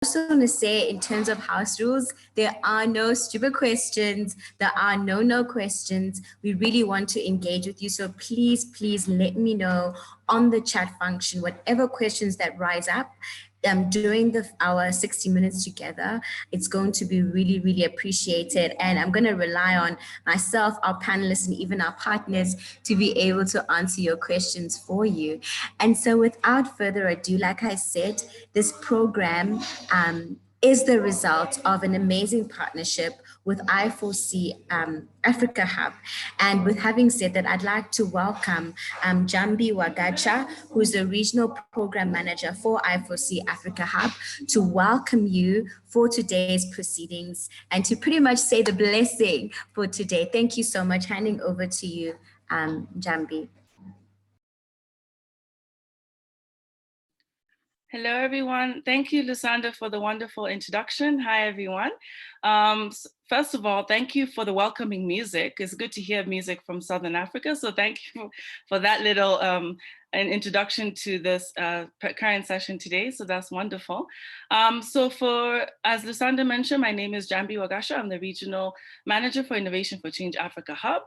also want to say, in terms of house rules, there are no stupid questions. There are no questions. We really want to engage with you. So please let me know on the chat function, whatever questions that rise up. During our 60 minutes together, it's going to be really appreciated. And I'm going to rely on myself, our panelists, and even our partners to be able to answer your questions for you. And so without further ado, like I said, this program is the result of an amazing partnership with I4C Africa Hub. And with having said that, I'd like to welcome Jambi Wagacha, who's the Regional Program Manager for I4C Africa Hub, to welcome you for today's proceedings and to pretty much say the blessing for today. Thank you so much. Handing over to you, Jambi. Hello, everyone. Thank you, Lusanda, for the wonderful introduction. Hi, everyone. First of all, thank you for the welcoming music. It's good to hear music from Southern Africa. So thank you for that little an introduction to this current session today. So that's wonderful. As Lusanda mentioned, my name is Jambi Wagasha. I'm the Regional Manager for Innovation for Change Africa Hub.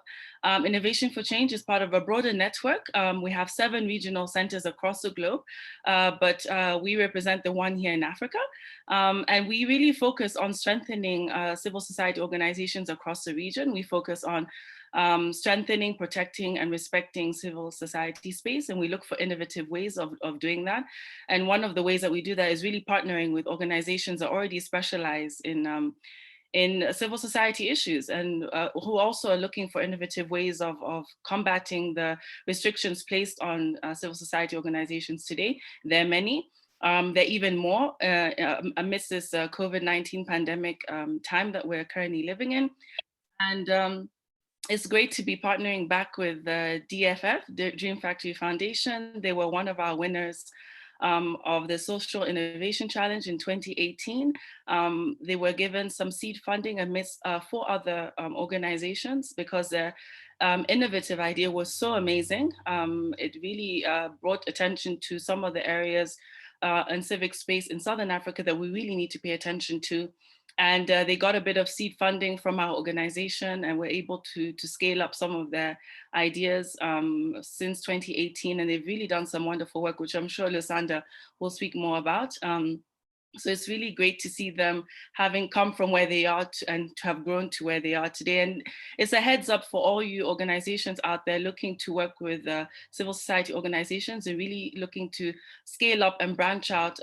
Innovation for Change is part of a broader network. We have 7 regional centers across the globe, but we represent the one here in Africa. And we really focus on strengthening civil society organizations across the region. We focus on strengthening, protecting, and respecting civil society space. And we look for innovative ways of doing that. And one of the ways that we do that is really partnering with organizations that already specialize in civil society issues and who also are looking for innovative ways of combating the restrictions placed on civil society organizations today. There are many. There are even more amidst this COVID-19 pandemic time that we're currently living in. And it's great to be partnering back with the DFF, the Dream Factory Foundation. They were one of our winners of the Social Innovation Challenge in 2018. They were given some seed funding amidst 4 other organizations because their innovative idea was so amazing. It really brought attention to some of the areas and civic space in Southern Africa that we really need to pay attention to. And they got a bit of seed funding from our organization and were able to scale up some of their ideas since 2018. And they've really done some wonderful work, which I'm sure Lusanda will speak more about. So it's really great to see them having come from where they are and to have grown to where they are today. And it's a heads up for all you organizations out there looking to work with civil society organizations and really looking to scale up and branch out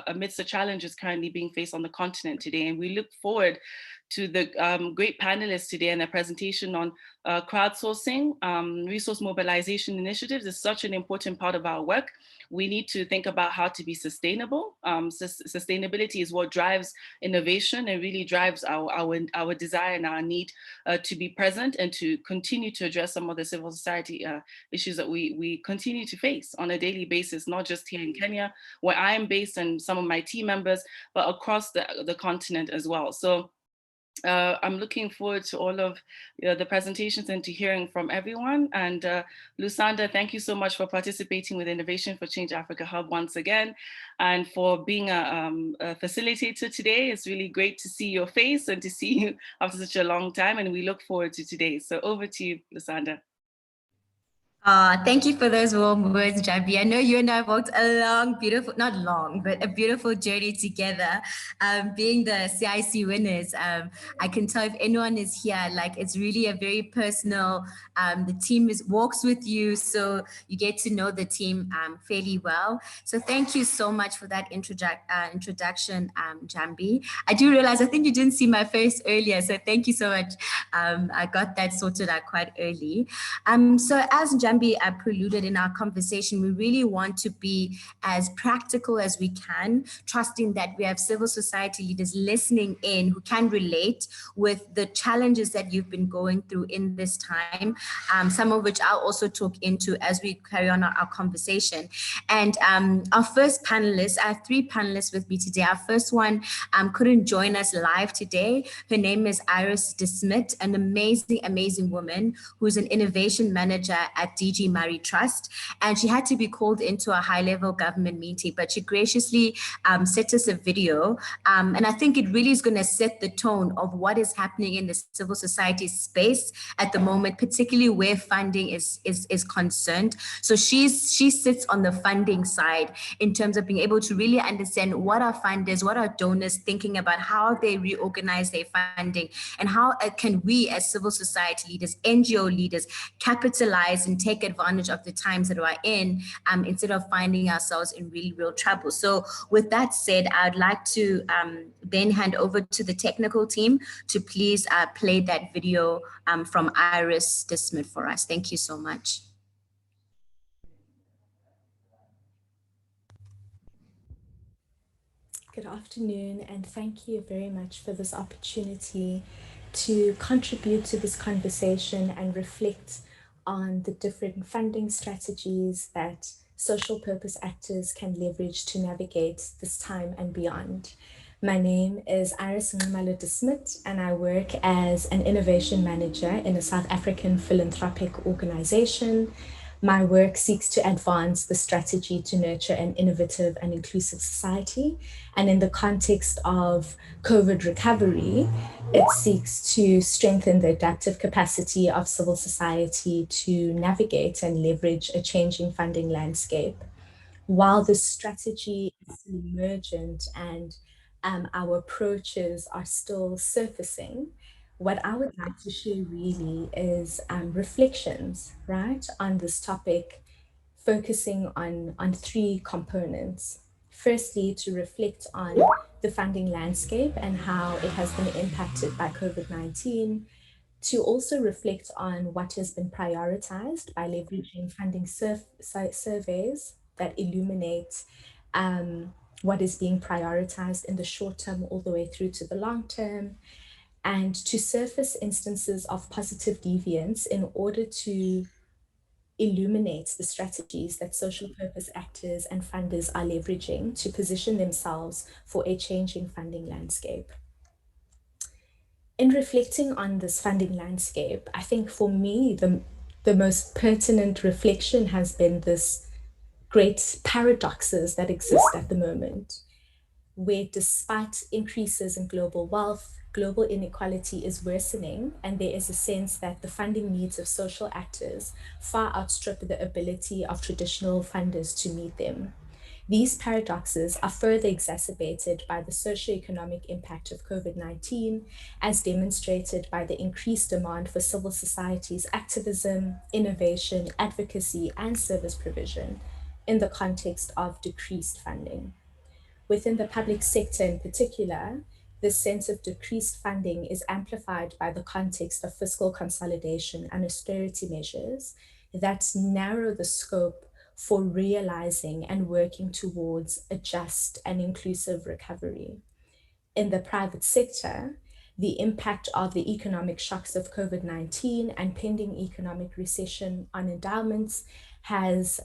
amidst the challenges currently being faced on the continent today. And we look forward to the great panelists today and their presentation on crowdsourcing, resource mobilization initiatives is such an important part of our work. We need to think about how to be sustainable. Sustainability is what drives innovation and really drives our desire and our need to be present and to continue to address some of the civil society issues that we continue to face on a daily basis, not just here in Kenya, where I am based and some of my team members, but across the continent as well. So I'm looking forward to all of the presentations and to hearing from everyone. And Lusanda, thank you so much for participating with Innovation for Change Africa Hub once again, and for being a facilitator today. It's really great to see your face and to see you after such a long time, and we look forward to today. So over to you, Lusanda. Thank you for those warm words, Jambi. I know you and I have walked a long, beautiful, not long, but a beautiful journey together. Being the CIC winners, I can tell if anyone is here, like it's really a very personal, the team walks with you, so you get to know the team fairly well. So thank you so much for that introduction, Jambi. I do realize, I think you didn't see my face earlier, so thank you so much. I got that sorted out quite early. So as Jambi preluded in our conversation, we really want to be as practical as we can, trusting that we have civil society leaders listening in who can relate with the challenges that you've been going through in this time, some of which I'll also talk into as we carry on our conversation. And our first panelist, I have 3 panelists with me today. Our first one couldn't join us live today. Her name is Iris de-Smidt, an amazing woman who's an innovation manager at DG Murray Trust, and she had to be called into a high-level government meeting, but she graciously sent us a video, and I think it really is going to set the tone of what is happening in the civil society space at the moment, particularly where funding is concerned. So she sits on the funding side in terms of being able to really understand what are funders, what are donors thinking about, how they reorganize their funding, and how can we as civil society leaders, NGO leaders, capitalize and take advantage of the times that we're in, instead of finding ourselves in really real trouble. So with that said, I'd like to then hand over to the technical team to please play that video from Iris de-Smidt for us. Thank you so much. Good afternoon, and thank you very much for this opportunity to contribute to this conversation and reflect on the different funding strategies that social purpose actors can leverage to navigate this time and beyond. My name is Iris Nxumalo de-Smidt, and I work as an innovation manager in a South African philanthropic organization. My work seeks to advance the strategy to nurture an innovative and inclusive society. And in the context of COVID recovery, it seeks to strengthen the adaptive capacity of civil society to navigate and leverage a changing funding landscape. While the strategy is emergent and our approaches are still surfacing, what I would like to share really is reflections, right, on this topic, focusing on three components. Firstly, to reflect on the funding landscape and how it has been impacted by COVID-19, to also reflect on what has been prioritized by leveraging funding surveys that illuminate what is being prioritized in the short term all the way through to the long term, and to surface instances of positive deviance in order to illuminate the strategies that social purpose actors and funders are leveraging to position themselves for a changing funding landscape. In reflecting on this funding landscape, I think for me, the most pertinent reflection has been this great paradoxes that exist at the moment, where despite increases in global wealth, global inequality is worsening, and there is a sense that the funding needs of social actors far outstrip the ability of traditional funders to meet them. These paradoxes are further exacerbated by the socioeconomic impact of COVID-19, as demonstrated by the increased demand for civil society's activism, innovation, advocacy, and service provision in the context of decreased funding. Within the public sector in particular, this sense of decreased funding is amplified by the context of fiscal consolidation and austerity measures that narrow the scope for realizing and working towards a just and inclusive recovery. In the private sector, the impact of the economic shocks of COVID-19 and pending economic recession on endowments has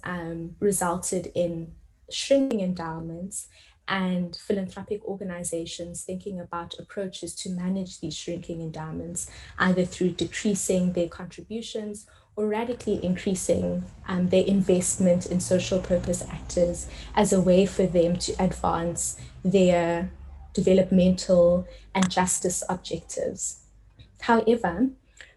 resulted in shrinking endowments and philanthropic organizations thinking about approaches to manage these shrinking endowments, either through decreasing their contributions or radically increasing their investment in social purpose actors as a way for them to advance their developmental and justice objectives. However,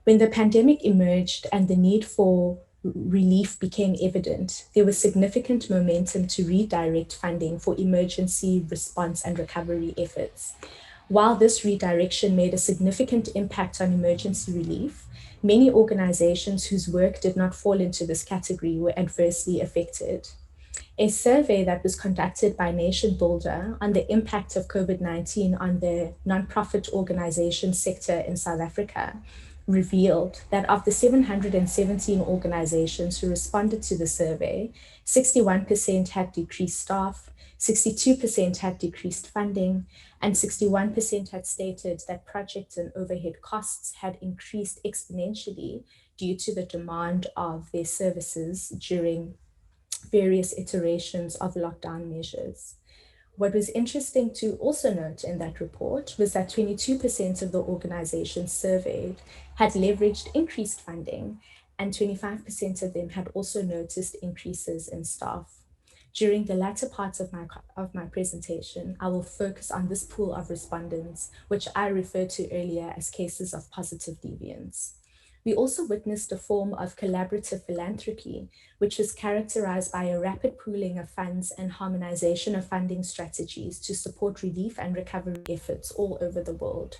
when the pandemic emerged and the need for relief became evident, there was significant momentum to redirect funding for emergency response and recovery efforts. While this redirection made a significant impact on emergency relief, many organizations whose work did not fall into this category were adversely affected. A survey that was conducted by Nation Builder on the impact of COVID-19 on the nonprofit organization sector in South Africa revealed that of the 717 organizations who responded to the survey, 61% had decreased staff, 62% had decreased funding, and 61% had stated that project and overhead costs had increased exponentially due to the demand of their services during various iterations of lockdown measures. What was interesting to also note in that report was that 22% of the organizations surveyed had leveraged increased funding, and 25% of them had also noticed increases in staff. During the latter parts of my presentation, I will focus on this pool of respondents, which I referred to earlier as cases of positive deviance. We also witnessed a form of collaborative philanthropy, which was characterized by a rapid pooling of funds and harmonization of funding strategies to support relief and recovery efforts all over the world.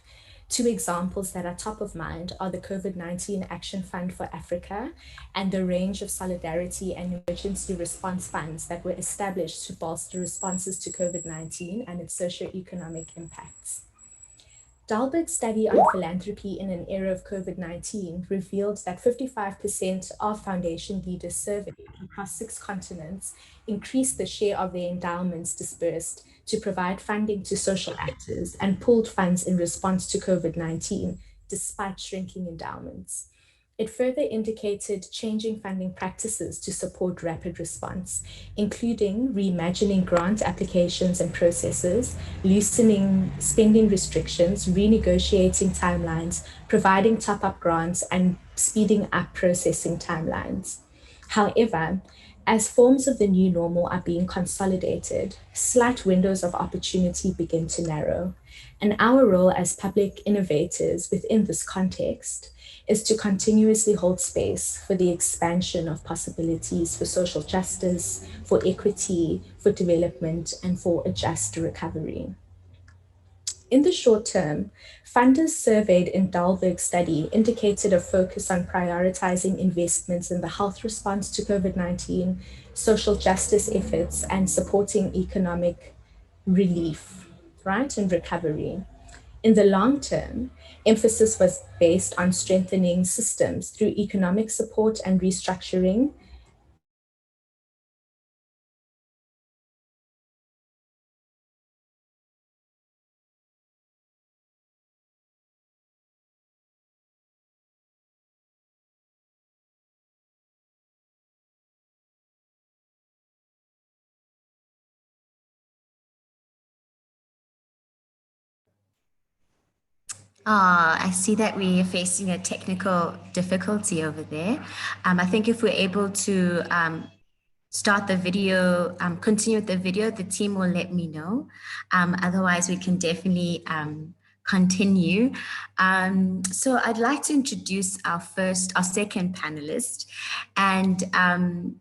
Two examples that are top of mind are the COVID-19 Action Fund for Africa and the range of solidarity and emergency response funds that were established to bolster responses to COVID-19 and its socioeconomic impacts. Dahlberg's study on philanthropy in an era of COVID-19 revealed that 55% of foundation leaders surveyed across 6 continents increased the share of their endowments dispersed to provide funding to social actors and pooled funds in response to COVID-19, despite shrinking endowments. It further indicated changing funding practices to support rapid response, including reimagining grant applications and processes, loosening spending restrictions, renegotiating timelines, providing top-up grants, and speeding up processing timelines. However, as forms of the new normal are being consolidated, slight windows of opportunity begin to narrow. And our role as public innovators within this context is to continuously hold space for the expansion of possibilities for social justice, for equity, for development, and for a just recovery. In the short term, funders surveyed in Dahlberg's study indicated a focus on prioritizing investments in the health response to COVID-19, social justice efforts, and supporting economic relief, right, and recovery. In the long term, emphasis was based on strengthening systems through economic support and restructuring. I see that we're facing a technical difficulty over there. I think if we're able to start the video, continue with the video, the team will let me know. Otherwise, we can definitely continue. So I'd like to introduce our second panelist. And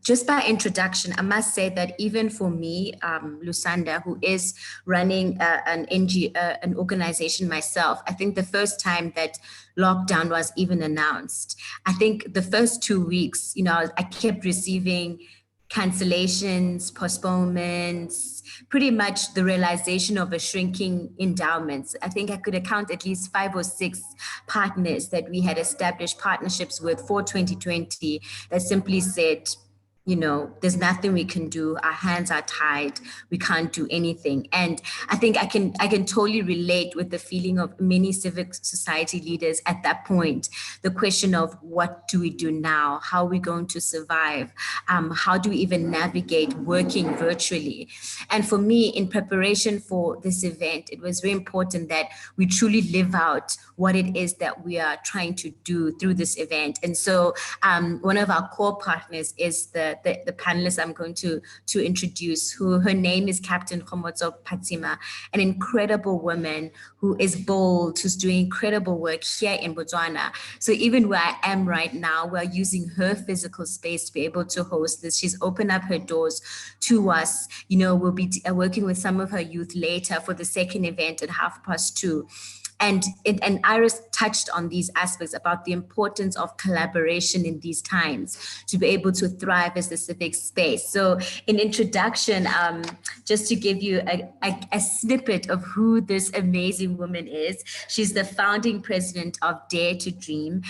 just by introduction, I must say that even for me, Lusanda, who is running an NGO, an organization myself, I think the first time that lockdown was even announced, I think the first 2 weeks, I kept receiving cancellations, postponements, pretty much the realization of a shrinking endowments. I think I could account at least 5 or 6 partners that we had established partnerships with for 2020 that simply said, there's nothing we can do. Our hands are tied. We can't do anything. And I think I can totally relate with the feeling of many civic society leaders at that point. The question of what do we do now? How are we going to survive? How do we even navigate working virtually? And for me, in preparation for this event, it was very important that we truly live out what it is that we are trying to do through this event. And so one of our core partners is the panelist I'm going to introduce, who her name is Captain Kgomotso Phatsima, an incredible woman who is bold, who's doing incredible work here in Botswana. So even where I am right now, we're using her physical space to be able to host this. She's opened up her doors to us. We'll be working with some of her youth later for the second event at 2:30. And Iris touched on these aspects about the importance of collaboration in these times to be able to thrive as the civic space. So in introduction, just to give you a snippet of who this amazing woman is, she's the founding president of Dare to Dream.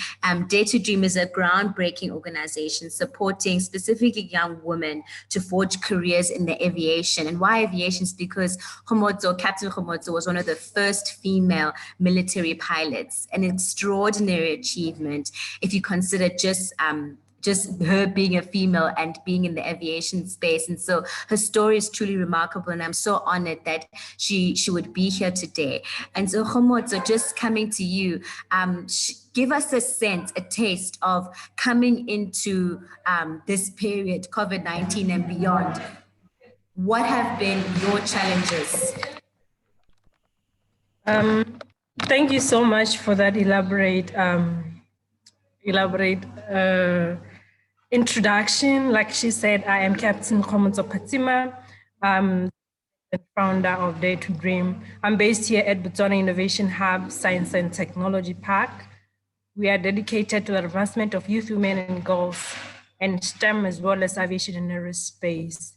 Dare to Dream is a groundbreaking organization supporting specifically young women to forge careers in the aviation. And why aviation? Is because Captain Kgomotso was one of the first female military pilots, an extraordinary achievement if you consider just just her being a female and being in the aviation space. And so her story is truly remarkable, and I'm so honored that she would be here today. And so Kgomotso, just coming to you, give us a sense, a taste of coming into this period, COVID-19 and beyond. What have been your challenges? Thank you so much for that elaborate introduction. Like she said, I am Captain Kgomotso Phatsima. I'm the founder of Dare to Dream. I'm based here at Botswana Innovation Hub, Science and Technology Park. We are dedicated to the advancement of youth, women, and girls, and STEM, as well as aviation and aerospace.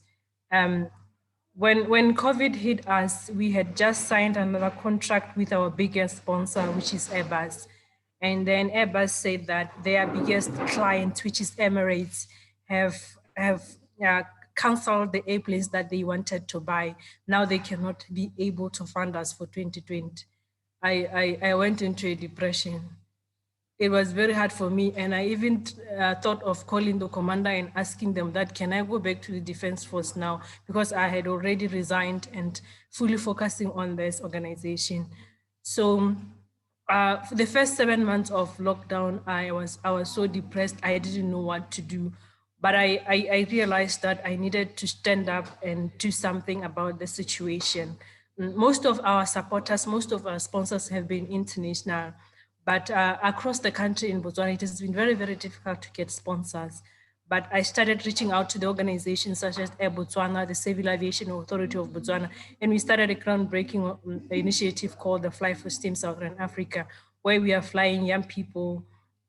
When COVID hit us, we had just signed another contract with our biggest sponsor, which is Airbus. And then Airbus said that their biggest client, which is Emirates, have canceled the airplanes that they wanted to buy. Now they cannot be able to fund us for 2020. I went into a depression. It was very hard for me. And I even thought of calling the commander and asking them that, can I go back to the Defense Force now? Because I had already resigned and fully focusing on this organization. So for the first 7 months of lockdown, I was so depressed. I didn't know what to do. But I realized that I needed to stand up and do something about the situation. Most of our supporters, most of our sponsors have been international. But across the country in Botswana, it has been very, very difficult to get sponsors. But I started reaching out to the organizations such as Air Botswana, the Civil Aviation Authority of Botswana, and we started a groundbreaking initiative called the Fly for STEM Southern Africa, where we are flying young people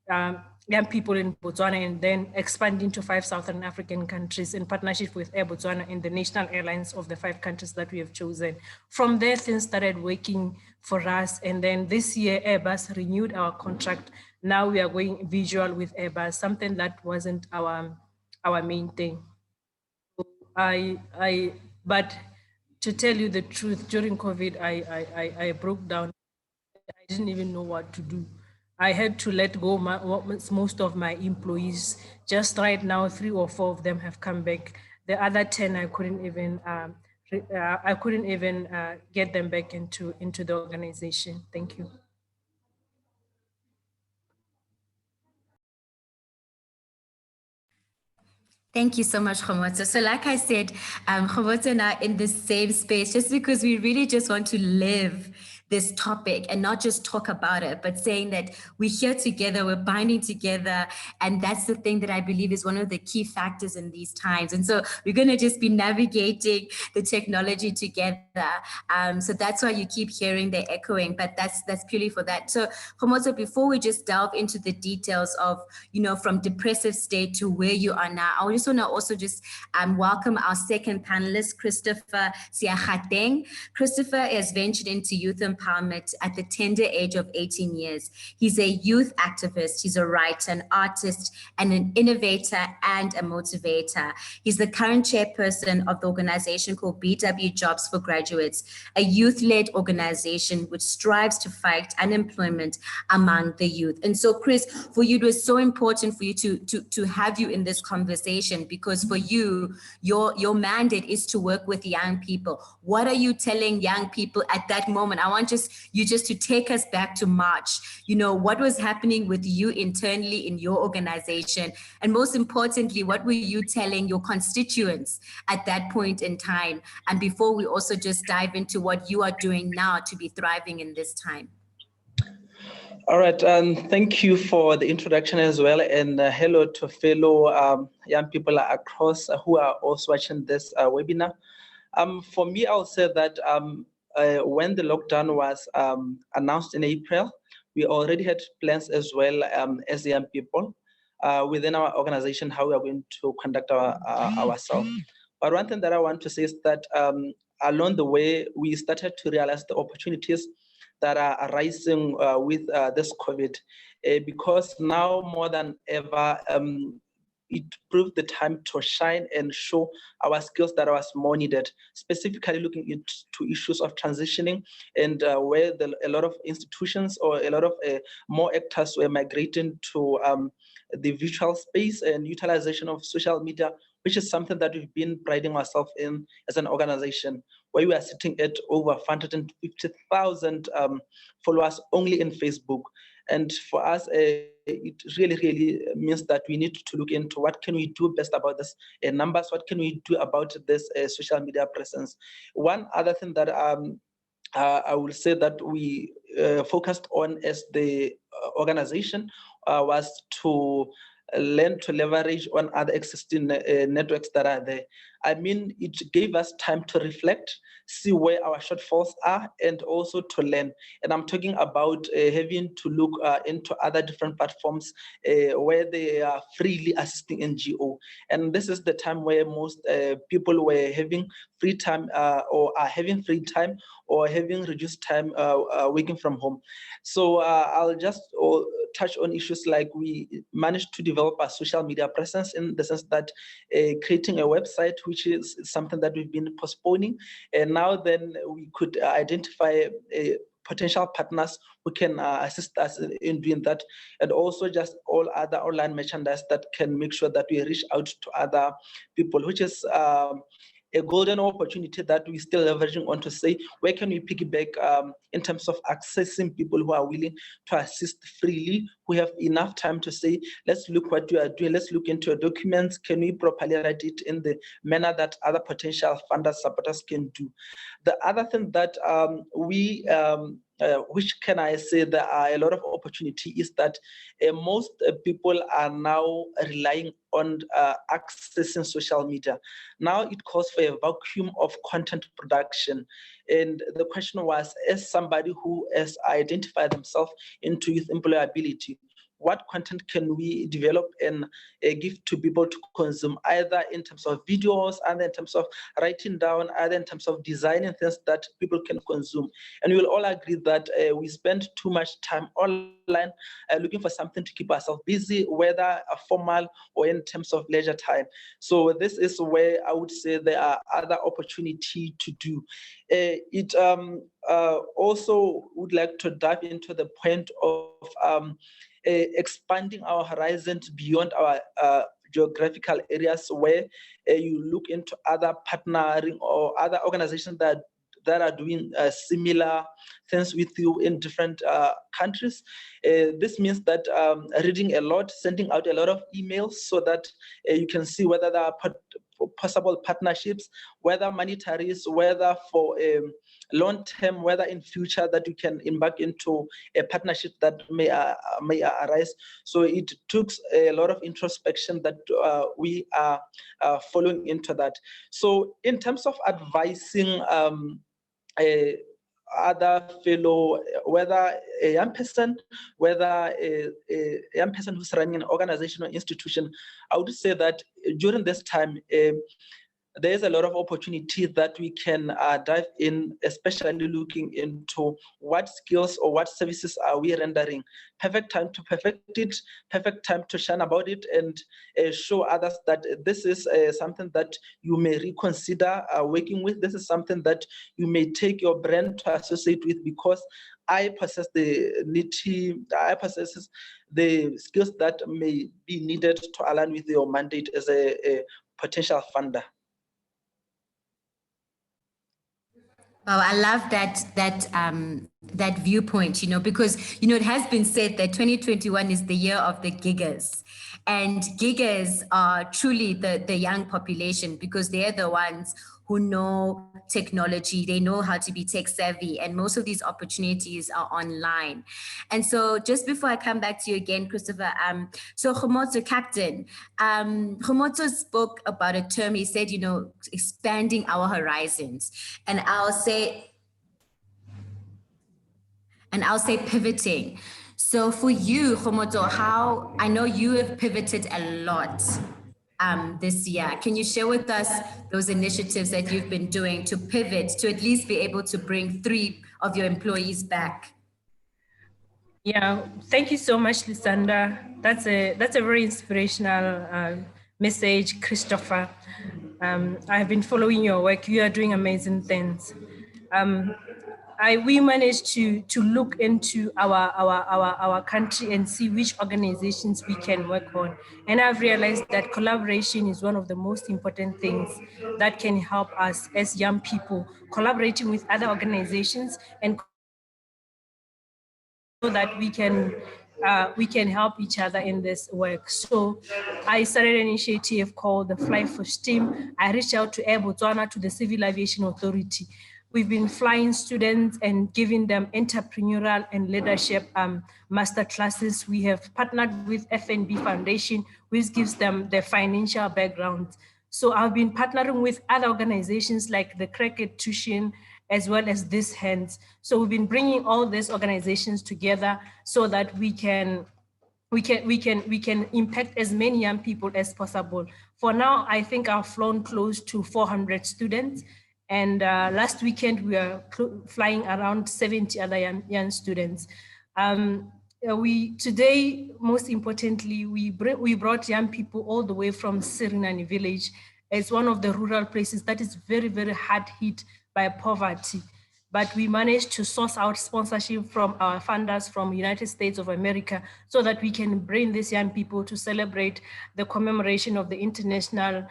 in Botswana and then expanding to 5 Southern African countries in partnership with Air Botswana and the national airlines of the 5 countries that we have chosen. From there, things started working for us. And then this year, Airbus renewed our contract. Now we are going visual with Airbus, something that wasn't our main thing. But to tell you the truth, during COVID, I broke down. I didn't even know what to do. I had to let go most of my employees. Just right now, 3 or 4 of them have come back. The other 10, I couldn't even get them back into the organization. Thank you. Thank you so much, Kgomotso. So like I said, Kgomotso and I are in the same space just because we really just want to live this topic and not just talk about it, but saying that we're here together, we're binding together. And that's the thing that I believe is one of the key factors in these times. And so we're going to just be navigating the technology together. So that's why you keep hearing the echoing, but that's purely for that. So Kgomotso, before we just delve into the details of, from depressive state to where you are now, I just want to also just welcome our second panelist, Christopher Seagateng. Christopher has ventured into youth empowerment at the tender age of 18 years. He's a youth activist, he's a writer, an artist, and an innovator and a motivator. He's the current chairperson of the organization called BW Jobs for Graduates, a youth-led organization which strives to fight unemployment among the youth. And so, Chris, for you, it was so important for you to have you in this conversation, because for you, your mandate is to work with young people. What are you telling young people at that moment? I want you to take us back to March. What was happening with you internally in your organization? And most importantly, what were you telling your constituents at that point in time? And before we also just dive into what you are doing now to be thriving in this time. All right, thank you for the introduction as well, and hello to fellow young people across who are also watching this webinar. For me, I'll say that when the lockdown was announced in April, we already had plans as well as young people within our organization, how we are going to conduct ourselves. But one thing that I want to say is that along the way, we started to realize the opportunities that are arising with this COVID, because now more than ever, it proved the time to shine and show our skills that was more needed, specifically looking into issues of transitioning and where a lot of institutions or a lot of more actors were migrating to the virtual space and utilization of social media, which is something that we've been priding ourselves in as an organization, where we are sitting at over 150,000 followers only in Facebook. And for us, it really means that we need to look into what can we do best about this numbers, what can we do about this social media presence. One other thing that I will say that we focused on as the organization was to learn to leverage on other existing networks that are there. I mean, it gave us time to reflect, see where our shortfalls are, and also to learn. And I'm talking about having to look into other different platforms where they are freely assisting NGO. And this is the time where most people were having free time or are having free time or having reduced time working from home. So I'll just touch on issues like we managed to develop a social media presence, in the sense that creating a website, which is something that we've been postponing. And now then we could identify potential partners who can assist us in doing that, and also just all other online merchandise that can make sure that we reach out to other people, which is a golden opportunity that we're still leveraging on to say, where can we piggyback in terms of accessing people who are willing to assist freely, who have enough time to say, let's look what you are doing, let's look into your documents, can we properly write it in the manner that other potential funders, supporters can do. The other thing that which can I say there are a lot of opportunity is that most people are now relying on accessing social media. Now it calls for a vacuum of content production. And the question was, as somebody who has identified themselves into youth employability, what content can we develop and give to people to consume, either in terms of videos, either in terms of writing down, either in terms of designing things that people can consume. And we'll all agree that we spend too much time online looking for something to keep ourselves busy, whether formal or in terms of leisure time. So this is where I would say there are other opportunity to do. It also would like to dive into the point of expanding our horizons beyond our geographical areas, where you look into other partnering or other organizations that are doing similar things with you in different countries. This means that reading a lot, sending out a lot of emails so that you can see whether there are possible partnerships, whether monetary, whether for long term, whether in future that you can embark into a partnership that may arise. So it took a lot of introspection that we are following into that. So in terms of advising other fellow, whether a young person, whether a young person who's running an organization or institution, I would say that during this time, there's a lot of opportunity that we can dive in, especially looking into what skills or what services are we rendering. Perfect time to perfect it, perfect time to shine about it, and show others that this is something that you may reconsider working with. This is something that you may take your brand to associate with, because I possess the skills that may be needed to align with your mandate as a potential funder. Oh, I love that viewpoint, because, it has been said that 2021 is the year of the giggers. And giggers are truly the young population, because they're the ones who know technology, they know how to be tech savvy, and most of these opportunities are online. And so just before I come back to you again, Christopher, so Kgomotso, Captain, Kgomotso spoke about a term, he said, expanding our horizons. And I'll say pivoting. So for you, Kgomotso, how, I know you have pivoted a lot this year. Can you share with us those initiatives that you've been doing to pivot, to at least be able to bring 3 of your employees back? Yeah, thank you so much, Lisanda. That's a very inspirational message, Christopher. I have been following your work. You are doing amazing things. we managed to look into our country and see which organizations we can work on. And I've realized that collaboration is one of the most important things that can help us as young people, collaborating with other organizations and so that we can help each other in this work. So I started an initiative called the Fly for STEAM. I reached out to Air Botswana, to the Civil Aviation Authority. We've been flying students and giving them entrepreneurial and leadership master classes. We have partnered with FNB Foundation, which gives them the financial background. So I've been partnering with other organizations like the Cricket Tuition, as well as this Hands. So we've been bringing all these organizations together so that we can impact as many young people as possible. For now, I think I've flown close to 400 students. And last weekend, we were flying around 70 other young students. Today, most importantly, we brought young people all the way from Sirinani village. It's one of the rural places that is very, very hard hit by poverty. But we managed to source out sponsorship from our funders from United States of America so that we can bring these young people to celebrate the commemoration of the International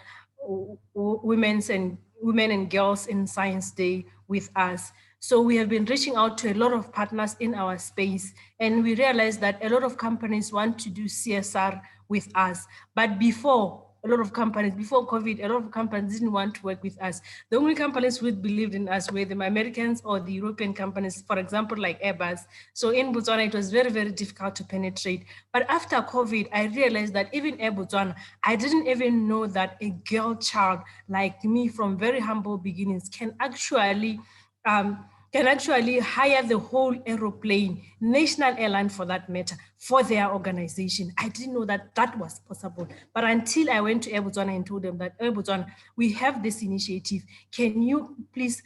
Women and Girls in Science Day with us. So we have been reaching out to a lot of partners in our space, and we realized that a lot of companies want to do CSR with us. But before COVID, a lot of companies didn't want to work with us. The only companies who believed in us were the Americans or the European companies, for example, like Airbus. So in Botswana, it was very, very difficult to penetrate. But after COVID, I realized that even in Botswana, I didn't even know that a girl child like me from very humble beginnings can actually hire the whole aeroplane, national airline for that matter, for their organization. I didn't know that that was possible. But until I went to Air Botswana and told them that, Air Botswana, we have this initiative. Can you please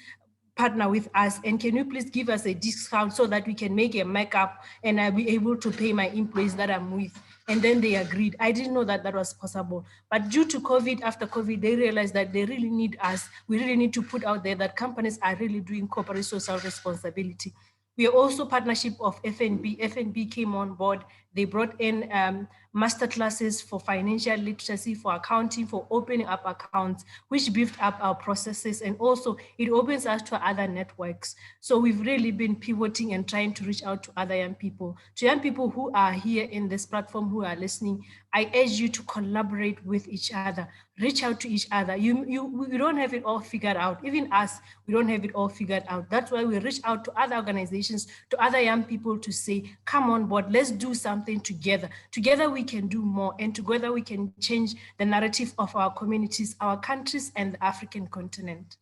partner with us, and can you please give us a discount so that we can make a markup and I'll be able to pay my employees that I'm with? And then they agreed. I didn't know that that was possible. But due to COVID, after COVID, they realized that they really need us. We really need to put out there that companies are really doing corporate social responsibility. We are also partnership of FNB. FNB came on board. They brought in master classes for financial literacy, for accounting, for opening up accounts, which beefed up our processes. And also it opens us to other networks. So we've really been pivoting and trying to reach out to other young people. To young people who are here in this platform, who are listening, I urge you to collaborate with each other. Reach out to each other. You don't have it all figured out. Even us, we don't have it all figured out. That's why we reach out to other organizations, to other young people to say, come on board, let's do something together. Together we can do more, and together we can change the narrative of our communities, our countries, and the African continent.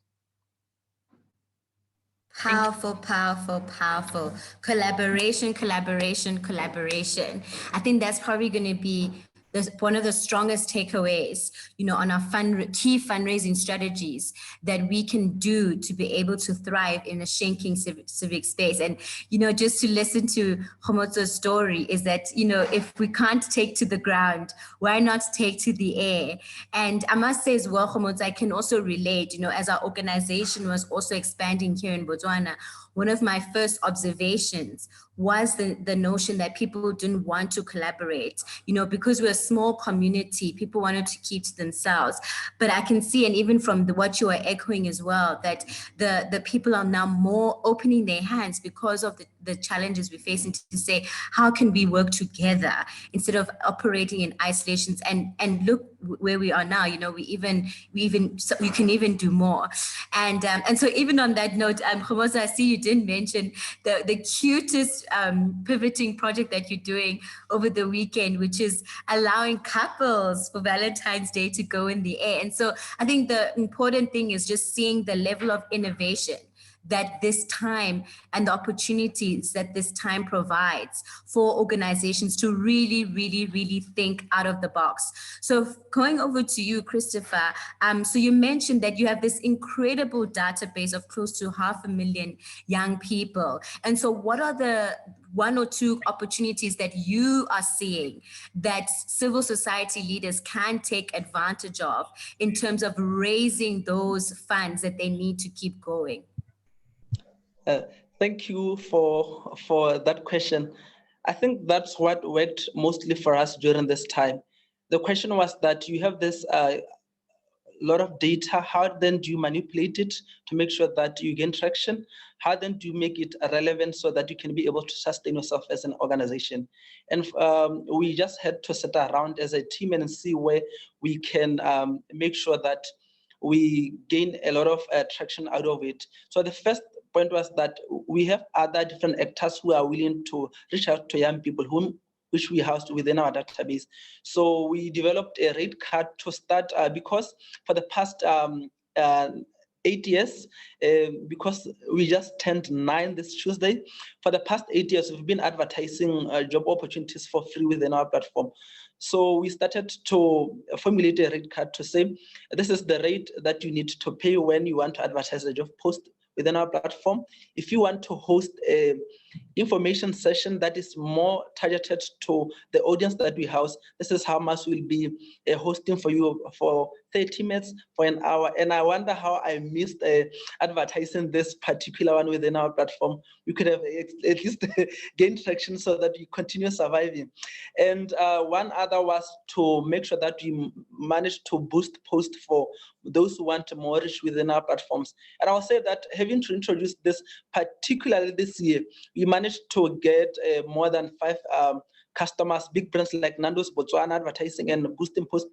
Powerful, powerful, powerful. Collaboration, collaboration, collaboration. I think that's probably going to be one of the strongest takeaways, on our key fundraising strategies that we can do to be able to thrive in a shrinking civic space. And, just to listen to Kgomotso's story is that, if we can't take to the ground, why not take to the air? And I must say as well, Kgomotso, I can also relate, as our organization was also expanding here in Botswana, one of my first observations was the notion that people didn't want to collaborate, because we're a small community, people wanted to keep to themselves. But I can see, and even from what you are echoing as well, that the people are now more opening their hands because of the challenges we're facing, to say, how can we work together instead of operating in isolations? And look where we are now, we can even do more. And so even on that note, Kgomotso, I see you didn't mention the cutest pivoting project that you're doing over the weekend, which is allowing couples for Valentine's Day to go in the air. And so I think the important thing is just seeing the level of innovation that this time and the opportunities that this time provides for organizations to really, really, really think out of the box. So going over to you, Christopher, so you mentioned that you have this incredible database of close to 500,000 young people. And so what are the one or two opportunities that you are seeing that civil society leaders can take advantage of in terms of raising those funds that they need to keep going? Thank you for that question. I think that's what worked mostly for us during this time. The question was that you have this lot of data. How then do you manipulate it to make sure that you gain traction? How then do you make it relevant so that you can be able to sustain yourself as an organization? And we just had to sit around as a team and see where we can make sure that we gain a lot of traction out of it. So the first point was that we have other different actors who are willing to reach out to young people which we housed within our database. So we developed a rate card to start because for the past 8 years, because we just turned 9 this Tuesday. For the past 8 years, we've been advertising job opportunities for free within our platform. So we started to formulate a rate card to say, this is the rate that you need to pay when you want to advertise a job post within our platform. If you want to host a information session that is more targeted to the audience that we house, this is how much we'll be hosting for you for 30 minutes, for an hour. And I wonder how I missed advertising this particular one within our platform. We could have at least gained traction so that we continue surviving. And one other was to make sure that we managed to boost posts for those who want more reach within our platforms. And I will say that having to introduce this, particularly this year, we managed to get more than 5 customers, big brands like Nando's Botswana advertising and boosting post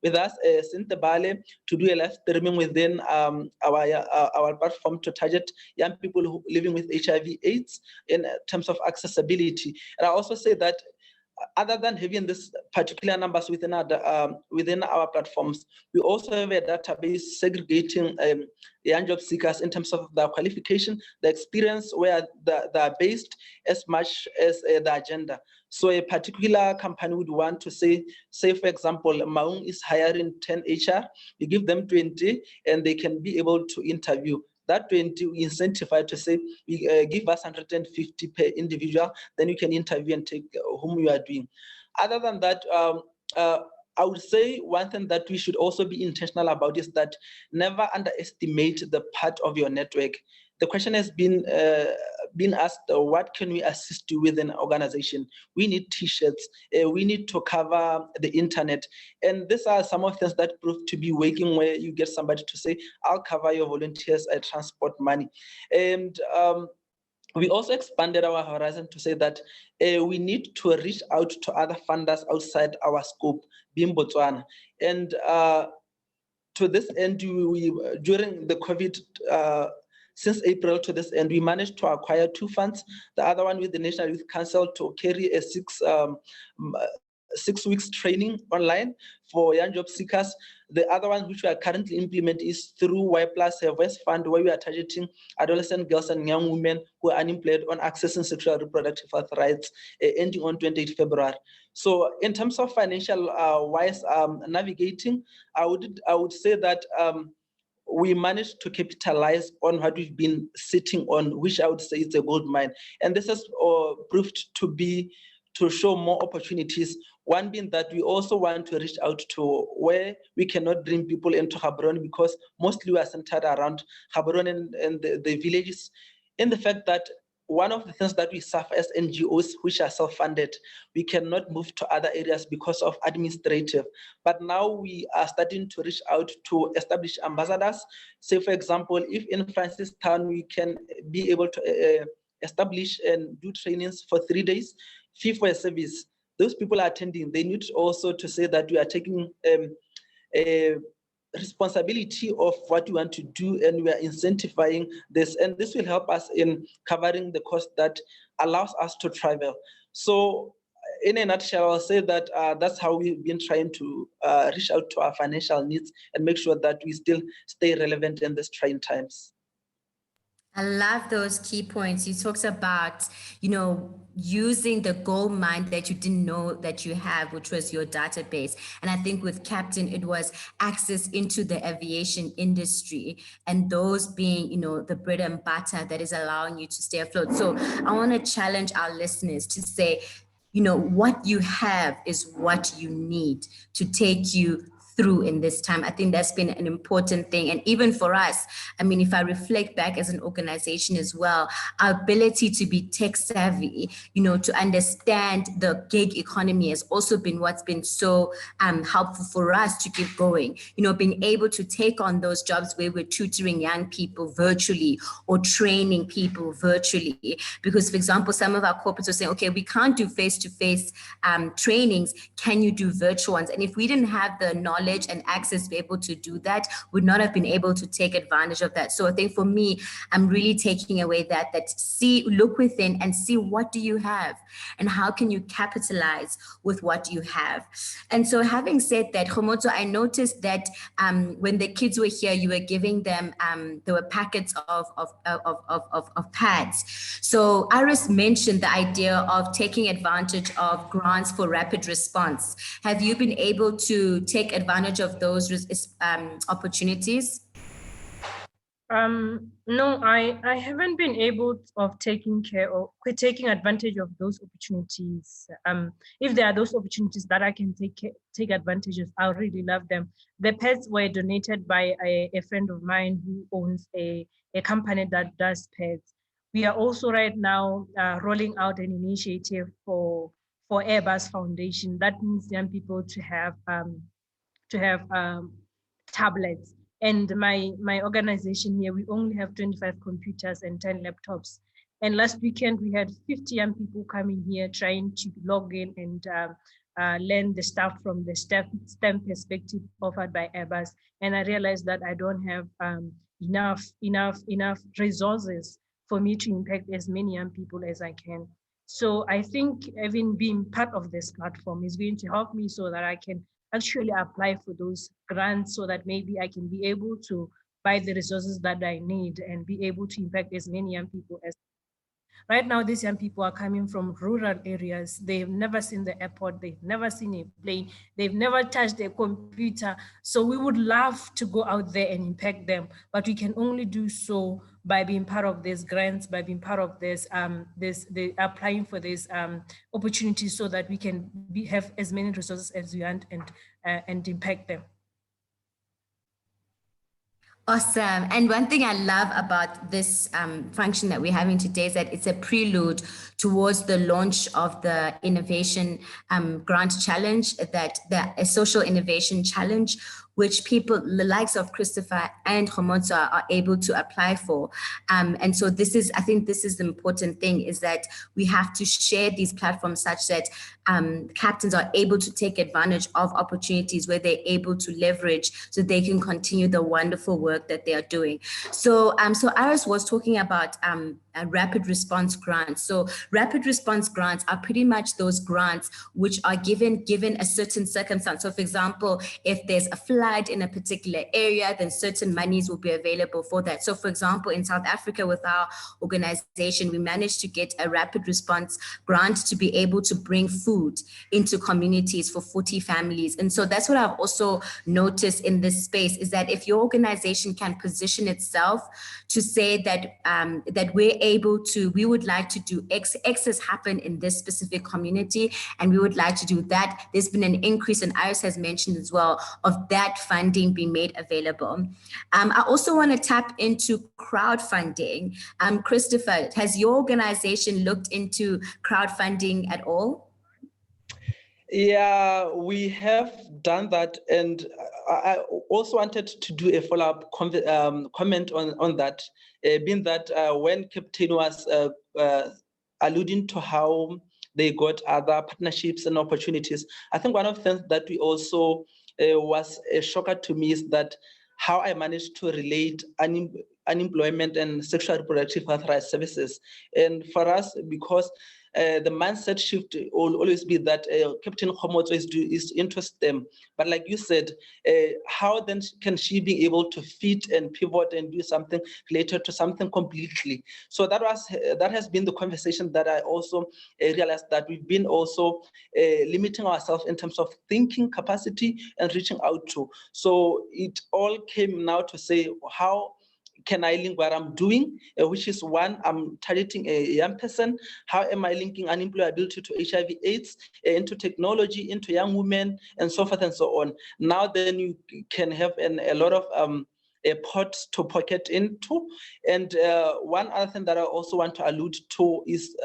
with us, Sintebale, to do a live streaming within our platform to target young people living with HIV/AIDS in terms of accessibility. And I also say that other than having this particular numbers within our platforms, we also have a database segregating young job seekers in terms of their qualification, the experience, where they're based, as much as the agenda. So a particular company would want to say for example, Maung is hiring 10 HR, you give them 20 and they can be able to interview. That 20 we incentivize to say, give us 150 per individual, then you can interview and take whom you are doing. Other than that, I would say one thing that we should also be intentional about is that never underestimate the part of your network. The question has been asked, what can we assist you with in an organization? We need t-shirts, we need to cover the internet. And these are some of the things that prove to be working, where you get somebody to say, I'll cover your volunteers transport money. And we also expanded our horizon to say that we need to reach out to other funders outside our scope, being Botswana. And to this end, during the COVID, since April to this end, we managed to acquire 2 funds. The other one with the National Youth Council to carry a 6 weeks training online for young job seekers. The other one which we are currently implementing is through Y Plus Voice Fund, where we are targeting adolescent girls and young women who are unemployed on accessing sexual and reproductive health rights, ending on 28 February. So in terms of financial wise navigating, I would say that we managed to capitalize on what we've been sitting on, which I would say is a gold mine. And this has proved to show more opportunities. One being that we also want to reach out to where we cannot bring people into Gaborone, because mostly we are centered around Gaborone and the villages, in the fact that one of the things that we suffer as NGOs, which are self-funded, we cannot move to other areas because of administrative. But now we are starting to reach out to establish ambassadors. Say, for example, if in Francistown we can be able to establish and do trainings for 3 days, fee for a service, those people are attending. They need also to say that we are taking a responsibility of what we want to do, and we are incentivizing this, and this will help us in covering the cost that allows us to travel. So in a nutshell, I'll say that that's how we've been trying to reach out to our financial needs and make sure that we still stay relevant in these trying times. I love those key points. You talked about, using the gold mine that you didn't know that you have, which was your database. And I think with Captain, it was access into the aviation industry, and those being, the bread and butter that is allowing you to stay afloat. So I want to challenge our listeners to say, what you have is what you need to take you through in this time. I think that's been an important thing. And even for us, I mean, if I reflect back as an organization as well, our ability to be tech savvy, you know, to understand the gig economy has also been what's been so helpful for us to keep going. You know, being able to take on those jobs where we're tutoring young people virtually or training people virtually. Because, for example, some of our corporates are saying, okay, we can't do face-to-face trainings. Can you do virtual ones? And if we didn't have the knowledge and access to be able to do that, would not have been able to take advantage of that. So I think for me, I'm really taking away that look within and see what do you have and how can you capitalize with what you have. And so having said that, Kgomotso, I noticed that when the kids were here, you were giving them, there were packets of pads. So Iris mentioned the idea of taking advantage of grants for rapid response. Have you been able to take advantage of those opportunities? No, I haven't been able of taking advantage of those opportunities. If there are those opportunities that I can take advantage of, I really love them. The pets were donated by a friend of mine who owns a company that does pets. We are also right now rolling out an initiative for Airbus Foundation that needs young people to have tablets. And my organization here, we only have 25 computers and 10 laptops. And last weekend, we had 50 young people coming here trying to log in and learn the stuff from the STEM perspective offered by Airbus. And I realized that I don't have enough resources for me to impact as many young people as I can. So I think even being part of this platform is going to help me so that I can actually apply for those grants so that maybe I can be able to buy the resources that I need and be able to impact as many young people as. Right now, these young people are coming from rural areas. They've never seen the airport. They've never seen a plane. They've never touched a computer. So we would love to go out there and impact them, but we can only do so by being part of these grants, by being part of this, applying for these opportunities so that we can have as many resources as we want and impact them. Awesome. And one thing I love about this function that we're having today is that it's a prelude towards the launch of the Innovation Grant Challenge, a social innovation challenge, which people, the likes of Christopher and Kgomotso, are able to apply for. And so I think this is the important thing, is that we have to share these platforms such that captains are able to take advantage of opportunities where they're able to leverage so they can continue the wonderful work that they are doing. So Iris was talking about rapid response grants. So rapid response grants are pretty much those grants which are given a certain circumstance. So for example, if there's a flood in a particular area, then certain monies will be available for that. So for example, in South Africa with our organization, we managed to get a rapid response grant to be able to bring food into communities for 40 families. And so that's what I've also noticed in this space, is that if your organization can position itself to say that that we would like to do X has happened in this specific community, and we would like to do that. There's been an increase, and Iris has mentioned as well, of that funding being made available. I also want to tap into crowdfunding. Christopher, has your organization looked into crowdfunding at all? Yeah, we have done that, and I also wanted to do a follow-up comment on that, being that when Captain was alluding to how they got other partnerships and opportunities, I think one of the things that we also was a shocker to me is that how I managed to relate unemployment and sexual reproductive health rights services. And for us, because the mindset shift will always be that Captain Kgomotso is to interest them. But like you said, how then can she be able to fit and pivot and do something related to something completely? So that has been the conversation that I also realized, that we've been also limiting ourselves in terms of thinking capacity and reaching out to. So it all came now to say, how can I link what I'm doing, which is one, I'm targeting a young person. How am I linking unemployability to HIV/AIDS, into technology, into young women, and so forth and so on. Now then you can have a lot of a pot to pocket into. And one other thing that I also want to allude to is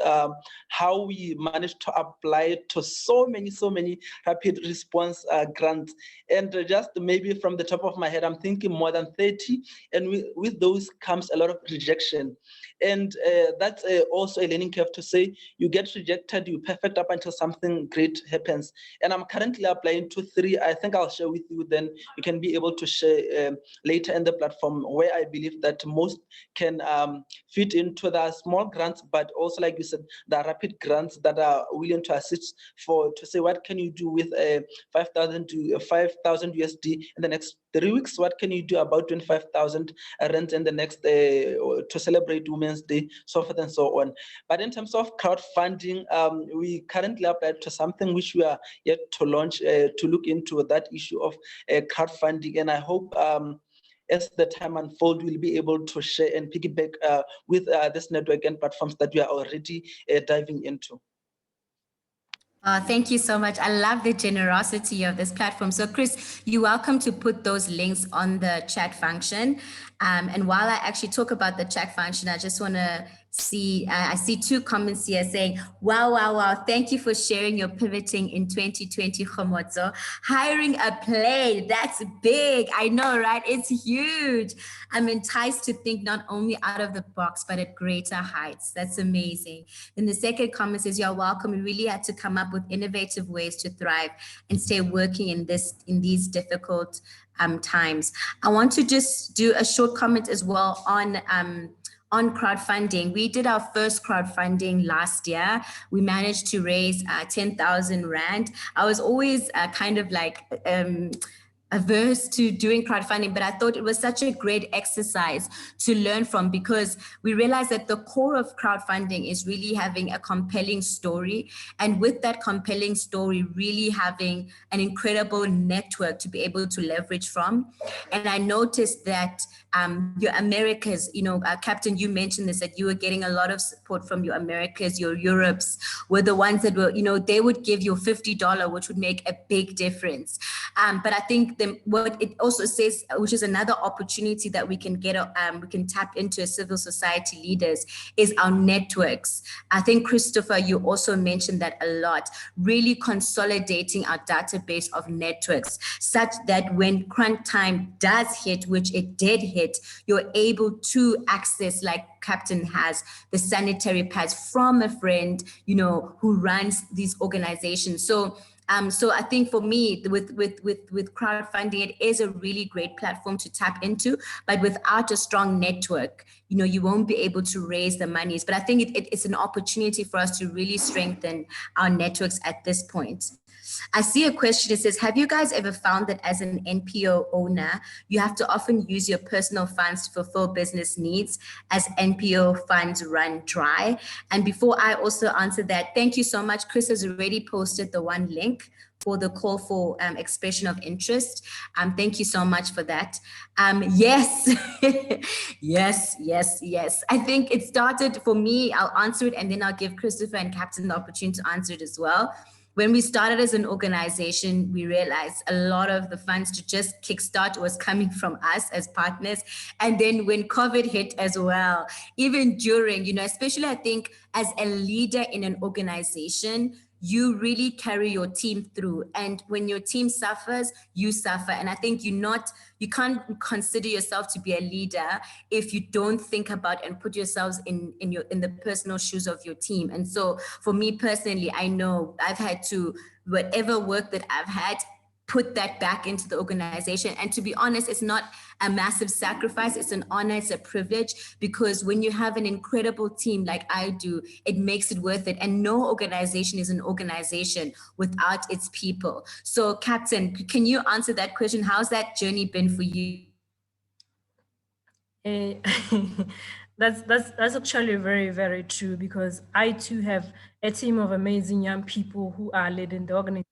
how we managed to apply to so many rapid response grants. And just maybe from the top of my head, I'm thinking more than 30. And with those comes a lot of rejection. And that's also a learning curve to say, you get rejected, you perfect up until something great happens. And I'm currently applying to 3. I think I'll share with you, then you can be able to share later in the platform, where I believe that most can fit into the small grants, but also, like you said, the rapid grants that are willing to assist to say, what can you do with 5,000 to 5,000 USD in the next 3 weeks? What can you do about 25,000 rand in the next to celebrate Women's Day, so forth and so on. But in terms of crowdfunding, we currently applied to something which we are yet to launch to look into that issue of crowdfunding. And I hope as the time unfolds, we'll be able to share and piggyback with this network and platforms that we are already diving into. Thank you so much. I love the generosity of this platform. So Chris, you're welcome to put those links on the chat function. And while I actually talk about the chat function, I just want to see, I see 2 comments here saying, wow. Thank you for sharing your pivoting in 2020, Kgomotso. Hiring a plane, that's big. I know, right? It's huge. I'm enticed to think not only out of the box, but at greater heights. That's amazing. Then the second comment says, you're welcome. We really had to come up with innovative ways to thrive and stay working in these difficult times. I want to just do a short comment as well on crowdfunding. We did our first crowdfunding last year. We managed to raise 10,000 Rand. I was always kind of like averse to doing crowdfunding, but I thought it was such a great exercise to learn from, because we realized that the core of crowdfunding is really having a compelling story. And with that compelling story, really having an incredible network to be able to leverage from. And I noticed that your Americas, Captain, you mentioned this, that you were getting a lot of support from your Americas, your Europes were the ones that were, they would give you $50, which would make a big difference. But I think what it also says, which is another opportunity that we can get, we can tap into as civil society leaders, is our networks. I think, Christopher, you also mentioned that a lot, really consolidating our database of networks such that when crunch time does hit, which it did hit, you're able to access, like Captain has, the sanitary pads from a friend, who runs these organizations. So I think for me, with crowdfunding, it is a really great platform to tap into, but without a strong network, you won't be able to raise the monies. But I think it's an opportunity for us to really strengthen our networks at this point. I see a question that says, have you guys ever found that as an NPO owner, you have to often use your personal funds to fulfill business needs as NPO funds run dry? And before I also answer that, thank you so much. Chris has already posted the one link for the call for expression of interest. Thank you so much for that. Yes, yes. I think it started for me. I'll answer it and then I'll give Christopher and Captain the opportunity to answer it as well. When we started as an organization, we realized a lot of the funds to just kickstart was coming from us as partners. And then when COVID hit as well, even during, especially I think as a leader in an organization, you really carry your team through. And when your team suffers, you suffer. And I think you can't consider yourself to be a leader if you don't think about and put yourselves in the personal shoes of your team. And so for me personally, I know I've had to, whatever work that I've had, put that back into the organization. And to be honest, it's not a massive sacrifice. It's an honor, it's a privilege, because when you have an incredible team like I do, it makes it worth it. And no organization is an organization without its people. So Captain, can you answer that question? How's that journey been for you? That's actually very, very true, because I too have a team of amazing young people who are leading the organization.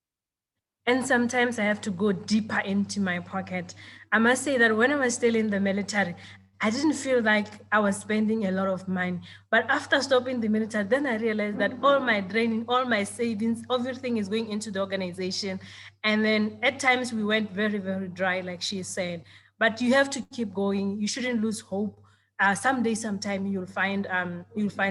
And sometimes I have to go deeper into my pocket. I must say that when I was still in the military, I didn't feel like I was spending a lot of money. But after stopping the military, then I realized that all my training, all my savings, everything is going into the organization. And then at times we went very, very dry, like she said. But you have to keep going. You shouldn't lose hope. Someday, sometime you'll find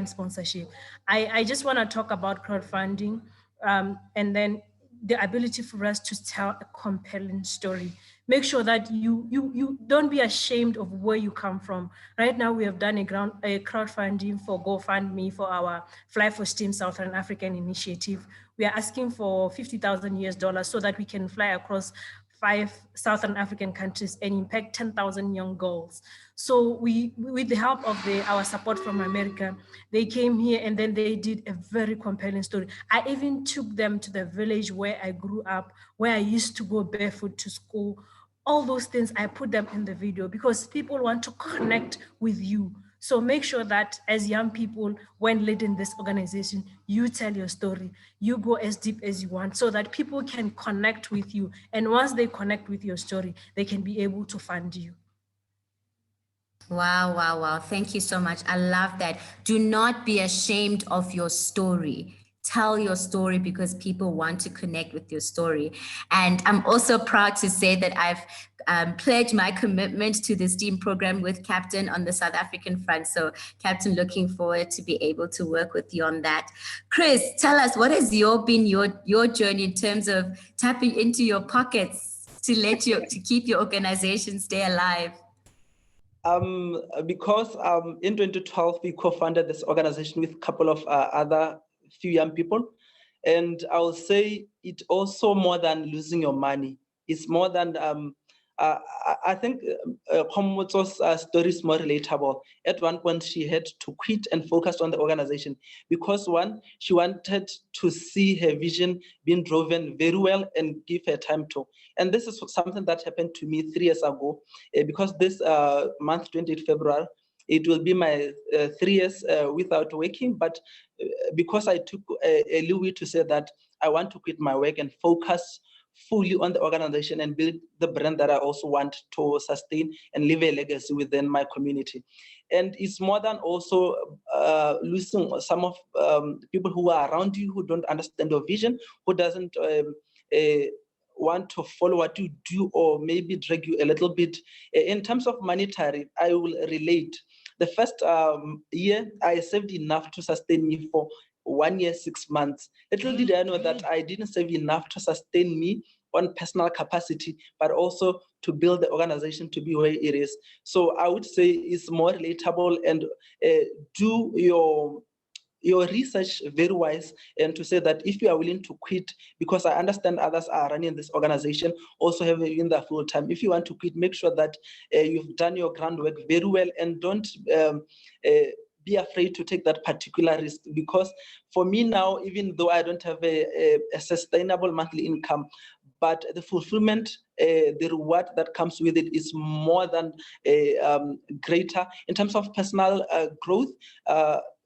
sponsorship. I just want to talk about crowdfunding, and then the ability for us to tell a compelling story. Make sure that you don't be ashamed of where you come from. Right now, we have done a crowdfunding for GoFundMe for our Fly for STEAM Southern African initiative. We are asking for $50,000 so that we can fly across 5 Southern African countries and impact 10,000 young girls. So we, with the help of our support from America, they came here and then they did a very compelling story. I even took them to the village where I grew up, where I used to go barefoot to school. All those things, I put them in the video because people want to connect with you. So make sure that as young people, when leading this organization, you tell your story, you go as deep as you want so that people can connect with you. And once they connect with your story, they can be able to fund you. Wow, wow, wow. Thank you so much. I love that. Do not be ashamed of your story. Tell your story because people want to connect with your story. And I'm also proud to say that I've pledged my commitment to the STEAM program with Captain on the South African front. So Captain, looking forward to be able to work with you on that. Chris, tell us, what has been your journey in terms of tapping into your pockets to keep your organization stay alive? Because in 2012, we co-founded this organization with a couple of other few young people. And I will say it also more than losing your money. It's more than, I think Kgomotso's story is more relatable. At one point, she had to quit and focus on the organization because one, she wanted to see her vision being driven very well and give her time to. And this is something that happened to me 3 years ago, because this month, 28 February, it will be my 3 years without working, but because I took a leeway to say that I want to quit my work and focus fully on the organization and build the brand that I also want to sustain and leave a legacy within my community. And it's more than also losing some of people who are around you who don't understand your vision, who doesn't want to follow what you do or maybe drag you a little bit. In terms of monetary, I will relate. The first year, I saved enough to sustain me for 1 year, 6 months. Little did I know that I didn't save enough to sustain me on personal capacity, but also to build the organization to be where it is. So I would say it's more relatable, and do your research very wise, and to say that if you are willing to quit, because I understand others are running this organization, also have in their full time. If you want to quit, make sure that you've done your groundwork very well, and don't be afraid to take that particular risk. Because for me now, even though I don't have a sustainable monthly income, but the fulfillment, the reward that comes with it is more than greater in terms of personal growth,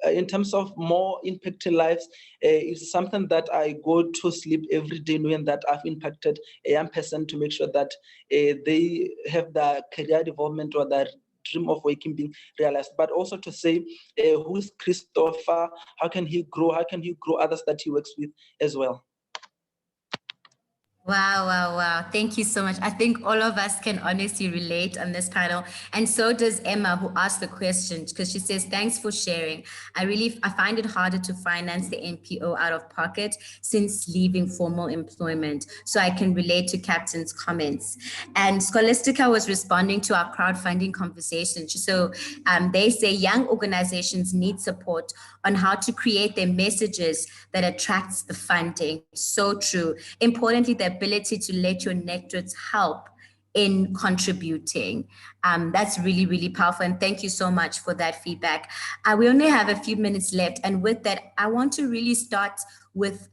in terms of more impact in lives. It's something that I go to sleep every day knowing that I've impacted a young person to make sure that they have the career development or the dream of working being realized. But also to say, who's Christopher? How can he grow? How can he grow others that he works with as well? Wow, wow, wow. Thank you so much. I think all of us can honestly relate on this panel. And so does Emma, who asked the question, because she says, thanks for sharing. I find it harder to finance the NPO out of pocket since leaving formal employment. So I can relate to Captain's comments. And Scholastica was responding to our crowdfunding conversation. So they say young organizations need support on how to create their messages that attracts the funding. So true. Importantly, the ability to let your networks help in contributing. That's really, really powerful. And thank you so much for that feedback. We only have a few minutes left. And with that, I want to really start with,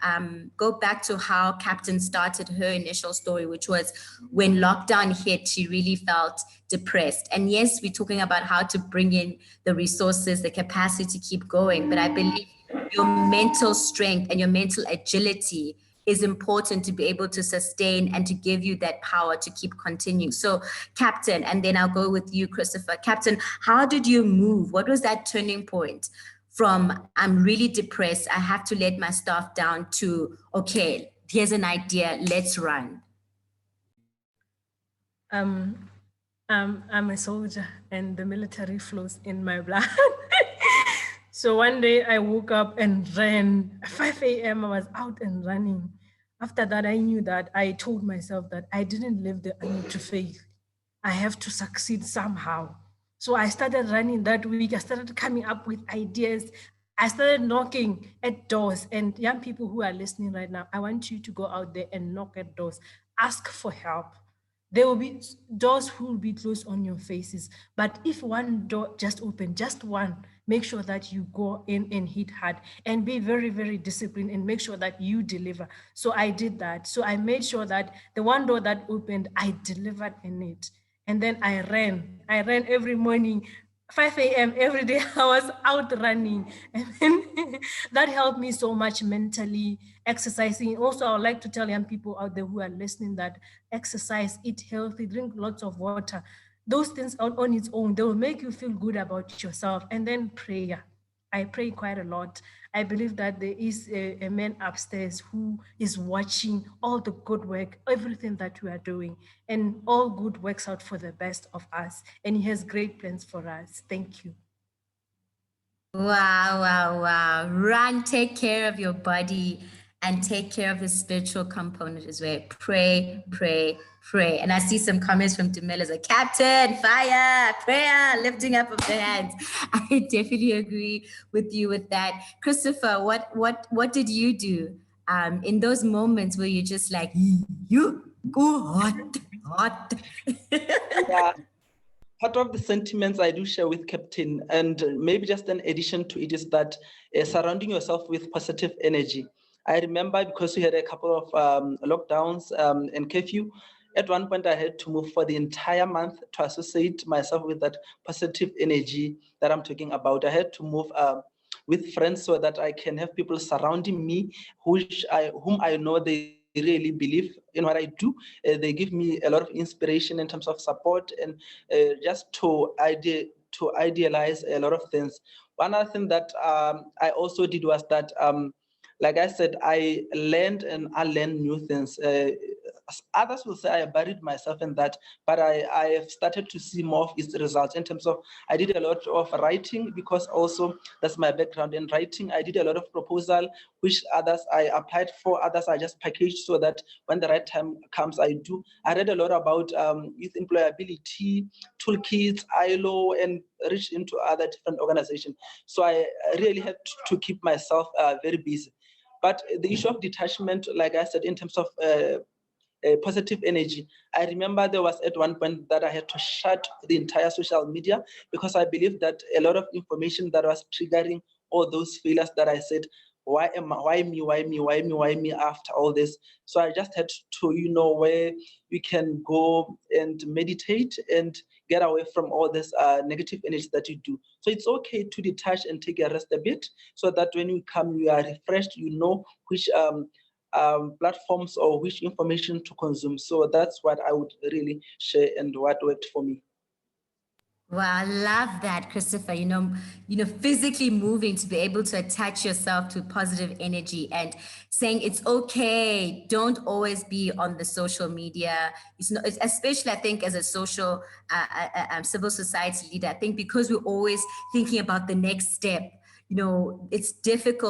go back to how Captain started her initial story, which was when lockdown hit, she really felt depressed. And yes, we're talking about how to bring in the resources, the capacity to keep going. But I believe your mental strength and your mental agility is important to be able to sustain and to give you that power to keep continuing. So Captain, and then I'll go with you, Christopher. Captain, how did you move? What was that turning point from I'm really depressed, I have to let my staff down, to, okay, here's an idea, let's run? I'm a soldier and the military flows in my blood. So one day I woke up and ran. 5 a.m. I was out and running. After that, I knew that I told myself that I didn't leave the army to fail. I have to succeed somehow. So I started running that week. I started coming up with ideas. I started knocking at doors. And young people who are listening right now, I want you to go out there and knock at doors. Ask for help. There will be doors who will be closed on your faces. But if one door just open, just one, make sure that you go in and hit hard and be very, very disciplined and make sure that you deliver. So I did that. So I made sure that the one door that opened, I delivered in it. And then I ran every morning, 5 a.m. every day. I was out running. And then that helped me so much mentally, exercising. Also, I would like to tell young people out there who are listening that exercise, eat healthy, drink lots of water. Those things on its own, they will make you feel good about yourself. And then prayer. I pray quite a lot. I believe that there is a man upstairs who is watching all the good work, everything that we are doing, and all good works out for the best of us. And he has great plans for us. Thank you. Wow, wow, wow. Run, take care of your body and take care of the spiritual component as well. Pray, pray, pray. And I see some comments from Demel as a Captain, fire, prayer, lifting up of the hands. I definitely agree with you with that. Christopher, what did you do in those moments where you're just like, you go hot? Yeah. Part of the sentiments I do share with Captain, and maybe just an addition to it, is that surrounding yourself with positive energy. I remember, because we had a couple of lockdowns and curfew, at one point I had to move for the entire month to associate myself with that positive energy that I'm talking about. I had to move with friends so that I can have people surrounding me whom I know they really believe in what I do. They give me a lot of inspiration in terms of support and just to idealize a lot of things. One other thing that I also did was that, like I said, I learned and I learned new things. Others will say I buried myself in that, but I have started to see more of its results in terms of, I did a lot of writing, because also that's my background in writing. I did a lot of proposal, which others I applied for, others I just packaged so that when the right time comes, I do. I read a lot about youth employability, toolkits, ILO, and reached into other different organizations. So I really had to keep myself very busy. But the issue of detachment, like I said, in terms of positive energy, I remember there was at one point that I had to shut the entire social media, because I believe that a lot of information that was triggering all those failures that I said, why me after all this? So I just had to, where you can go and meditate and get away from all this negative energy that you do. So it's okay to detach and take a rest a bit, so that when you come, you are refreshed, you know which platforms or which information to consume. So that's what I would really share and what worked for me. Wow, I love that, Christopher. Physically moving to be able to attach yourself to positive energy and saying it's okay. Don't always be on the social media. Especially I think as a social civil society leader, I think because we're always thinking about the next step. It's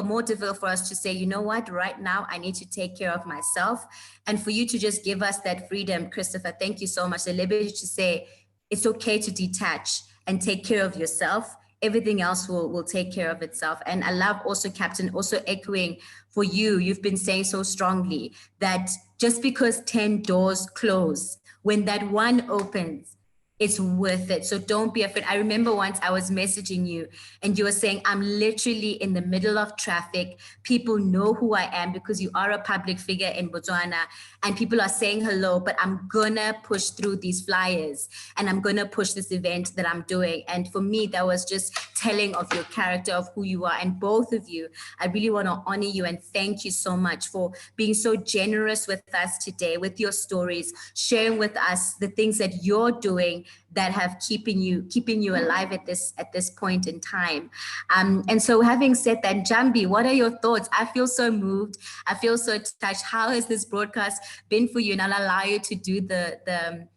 more difficult for us to say, you know what, right now I need to take care of myself. And for you to just give us that freedom, Christopher, thank you so much. The liberty to say it's okay to detach and take care of yourself. Everything else will take care of itself. And I love also, Captain, also echoing for you, you've been saying so strongly that just because 10 doors close, when that one opens, it's worth it. So don't be afraid. I remember once I was messaging you and you were saying, I'm literally in the middle of traffic. People know who I am because you are a public figure in Botswana and people are saying hello, but I'm gonna push through these flyers and I'm gonna push this event that I'm doing. And for me, that was just telling of your character, of who you are. And both of you, I really wanna honor you and thank you so much for being so generous with us today, with your stories, sharing with us the things that you're doing that have keeping you alive at this point in time. And so having said that, Njambi, what are your thoughts? I feel so moved. I feel so touched. How has this broadcast been for you? And I'll allow you to do the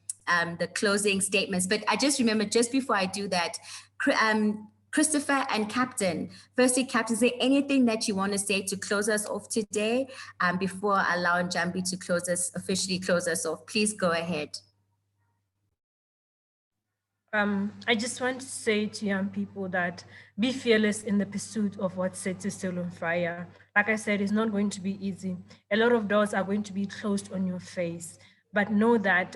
closing statements. But I just remember, just before I do that, Christopher and Captain. Firstly, Captain, is there anything that you want to say to close us off today before I allow Njambi to officially close us off? Please go ahead. I just want to say to young people that be fearless in the pursuit of what sets you still on fire. Like I said, it's not going to be easy. A lot of doors are going to be closed on your face, but know that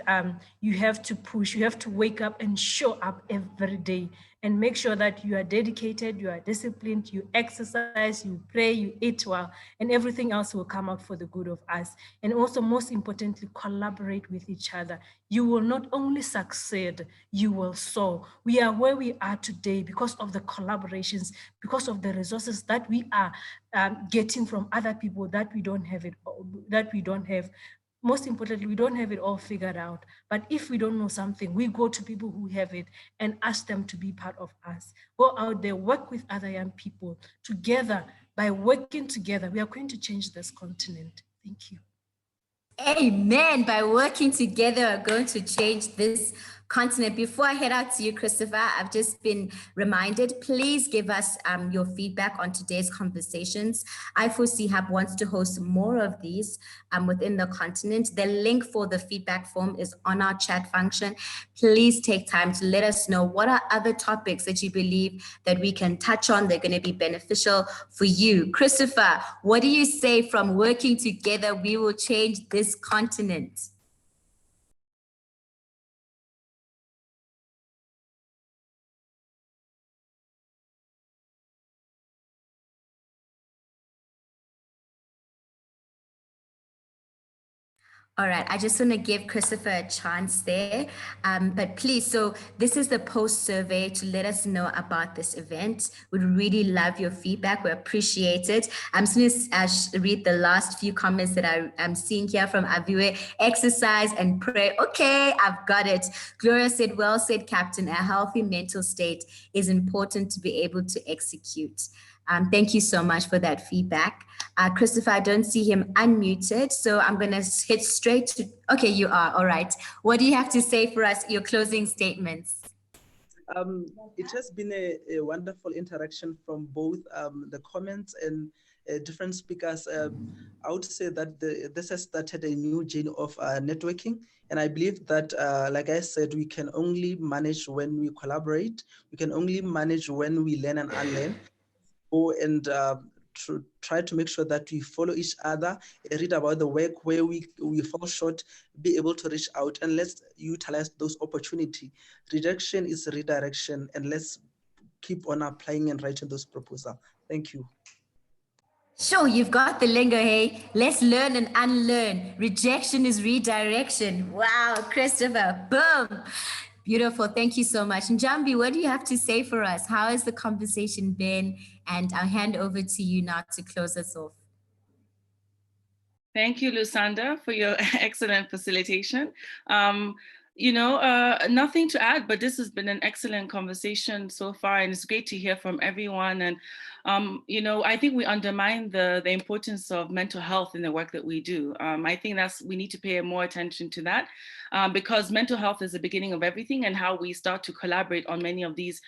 you have to push, you have to wake up and show up every day and make sure that you are dedicated, you are disciplined, you exercise, you pray, you eat well, and everything else will come out for the good of us. And also, most importantly, collaborate with each other. You will not only succeed, you will soar. We are where we are today because of the collaborations, because of the resources that we are getting from other people that we don't have. Most importantly, we don't have it all figured out. But if we don't know something, we go to people who have it and ask them to be part of us. Go out there, work with other young people. Together, by working together, we are going to change this continent. Thank you. Amen. By working together, we're going to change this continent. Before I head out to you, Christopher, I've just been reminded, please give us your feedback on today's conversations. I4C Hub wants to host more of these within the continent. The link for the feedback form is on our chat function. Please take time to let us know what are other topics that you believe that we can touch on. They're going to be beneficial for you. Christopher, what do you say from working together, we will change this continent? All right, I just want to give Christopher a chance there, but please, so this is the post survey to let us know about this event. We'd really love your feedback. We appreciate it. I'm just going to read the last few comments that I'm seeing here from Aviwe. Exercise and pray. Okay, I've got it. Gloria said, well said, Captain. A healthy mental state is important to be able to execute. Thank you so much for that feedback. Christopher, I don't see him unmuted, so I'm going to hit straight to, okay, you are, all right. What do you have to say for us, your closing statements? It has been a wonderful interaction from both the comments and different speakers. I would say that this has started a new journey of networking. And I believe that, like I said, we can only manage when we collaborate. We can only manage when we learn and unlearn. And try to make sure that we follow each other, read about the work where we fall short, be able to reach out, and let's utilize those opportunities. Rejection is redirection, and let's keep on applying and writing those proposals. Thank you. Sure, you've got the lingo, hey? Let's learn and unlearn. Rejection is redirection. Wow, Christopher, boom. Beautiful, thank you so much. Njambi, what do you have to say for us? How has the conversation been? And I'll hand over to you now to close us off. Thank you, Lusanda, for your excellent facilitation. Nothing to add, but this has been an excellent conversation so far, and it's great to hear from everyone. And I think we undermine the importance of mental health in the work that we do. I think we need to pay more attention to that because mental health is the beginning of everything and how we start to collaborate on many of these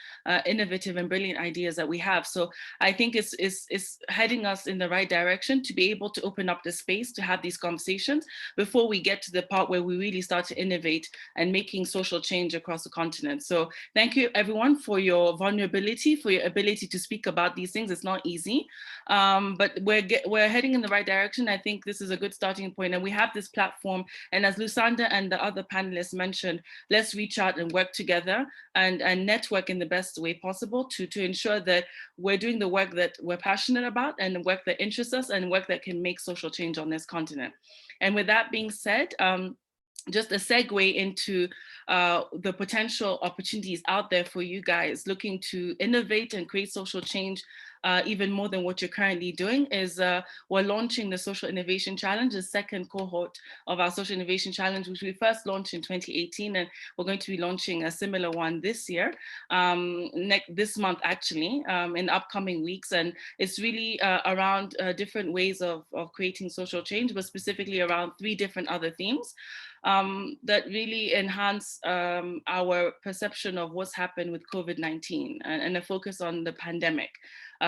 innovative and brilliant ideas that we have. So I think it's heading us in the right direction to be able to open up the space to have these conversations before we get to the part where we really start to innovate and making social change across the continent. So thank you everyone for your vulnerability, for your ability to speak about these things. things. It's not easy, but we're heading in the right direction. I think this is a good starting point, and we have this platform. And as Lusanda and the other panelists mentioned, let's reach out and work together and network in the best way possible to ensure that we're doing the work that we're passionate about and the work that interests us and work that can make social change on this continent. And with that being said, just a segue into the potential opportunities out there for you guys looking to innovate and create social change even more than what you're currently doing is we're launching the Social Innovation Challenge, the second cohort of our Social Innovation Challenge, which we first launched in 2018, and we're going to be launching a similar one this year, this month actually, in upcoming weeks. And it's really around different ways of creating social change, but specifically around 3 different other themes that really enhance our perception of what's happened with COVID-19 and a focus on the pandemic.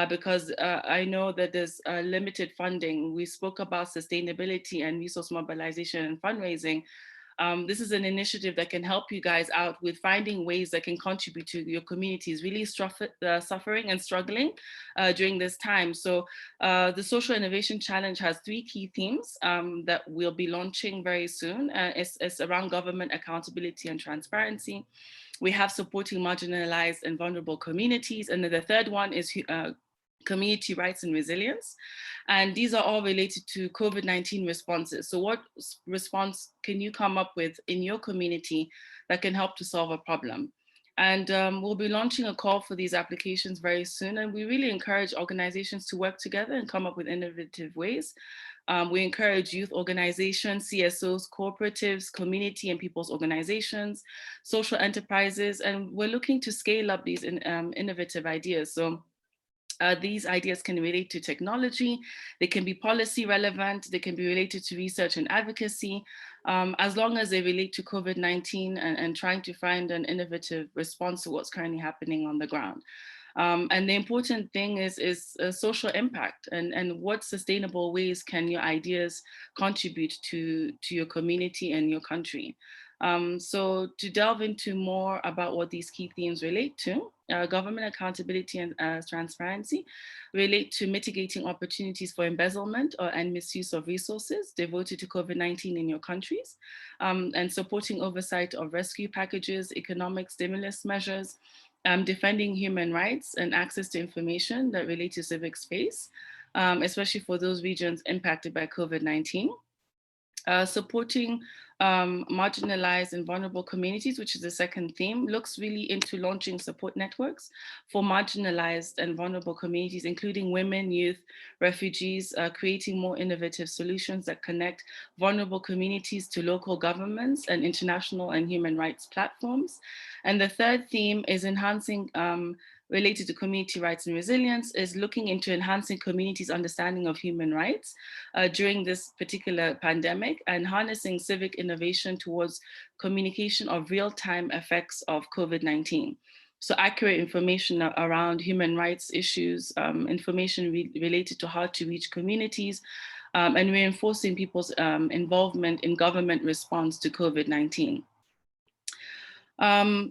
Because I know that there's limited funding. We spoke about sustainability and resource mobilization and fundraising. This is an initiative that can help you guys out with finding ways that can contribute to your communities really suffering and struggling during this time. So the Social Innovation Challenge has 3 key themes that we'll be launching very soon. It's around government accountability and transparency. We have supporting marginalized and vulnerable communities. And then the third one is community rights and resilience. And these are all related to COVID-19 responses. So what response can you come up with in your community that can help to solve a problem? And we'll be launching a call for these applications very soon. And we really encourage organizations to work together and come up with innovative ways. We encourage youth organizations, CSOs, cooperatives, community and people's organizations, social enterprises, and we're looking to scale up these innovative ideas. So these ideas can relate to technology, they can be policy relevant, they can be related to research and advocacy, as long as they relate to COVID-19 and trying to find an innovative response to what's currently happening on the ground. And the important thing is social impact and what sustainable ways can your ideas contribute to your community and your country. So to delve into more about what these key themes relate to, government accountability and transparency relate to mitigating opportunities for embezzlement and misuse of resources devoted to COVID-19 in your countries, and supporting oversight of rescue packages, economic stimulus measures, defending human rights and access to information that relate to civic space, especially for those regions impacted by COVID-19. Supporting marginalized and vulnerable communities, which is the second theme, looks really into launching support networks for marginalized and vulnerable communities, including women, youth, refugees, creating more innovative solutions that connect vulnerable communities to local governments and international and human rights platforms. And the third theme is enhancing related to community rights and resilience, is looking into enhancing communities' understanding of human rights during this particular pandemic and harnessing civic innovation towards communication of real-time effects of COVID-19. So accurate information around human rights issues, information related to how to reach communities, and reinforcing people's involvement in government response to COVID-19.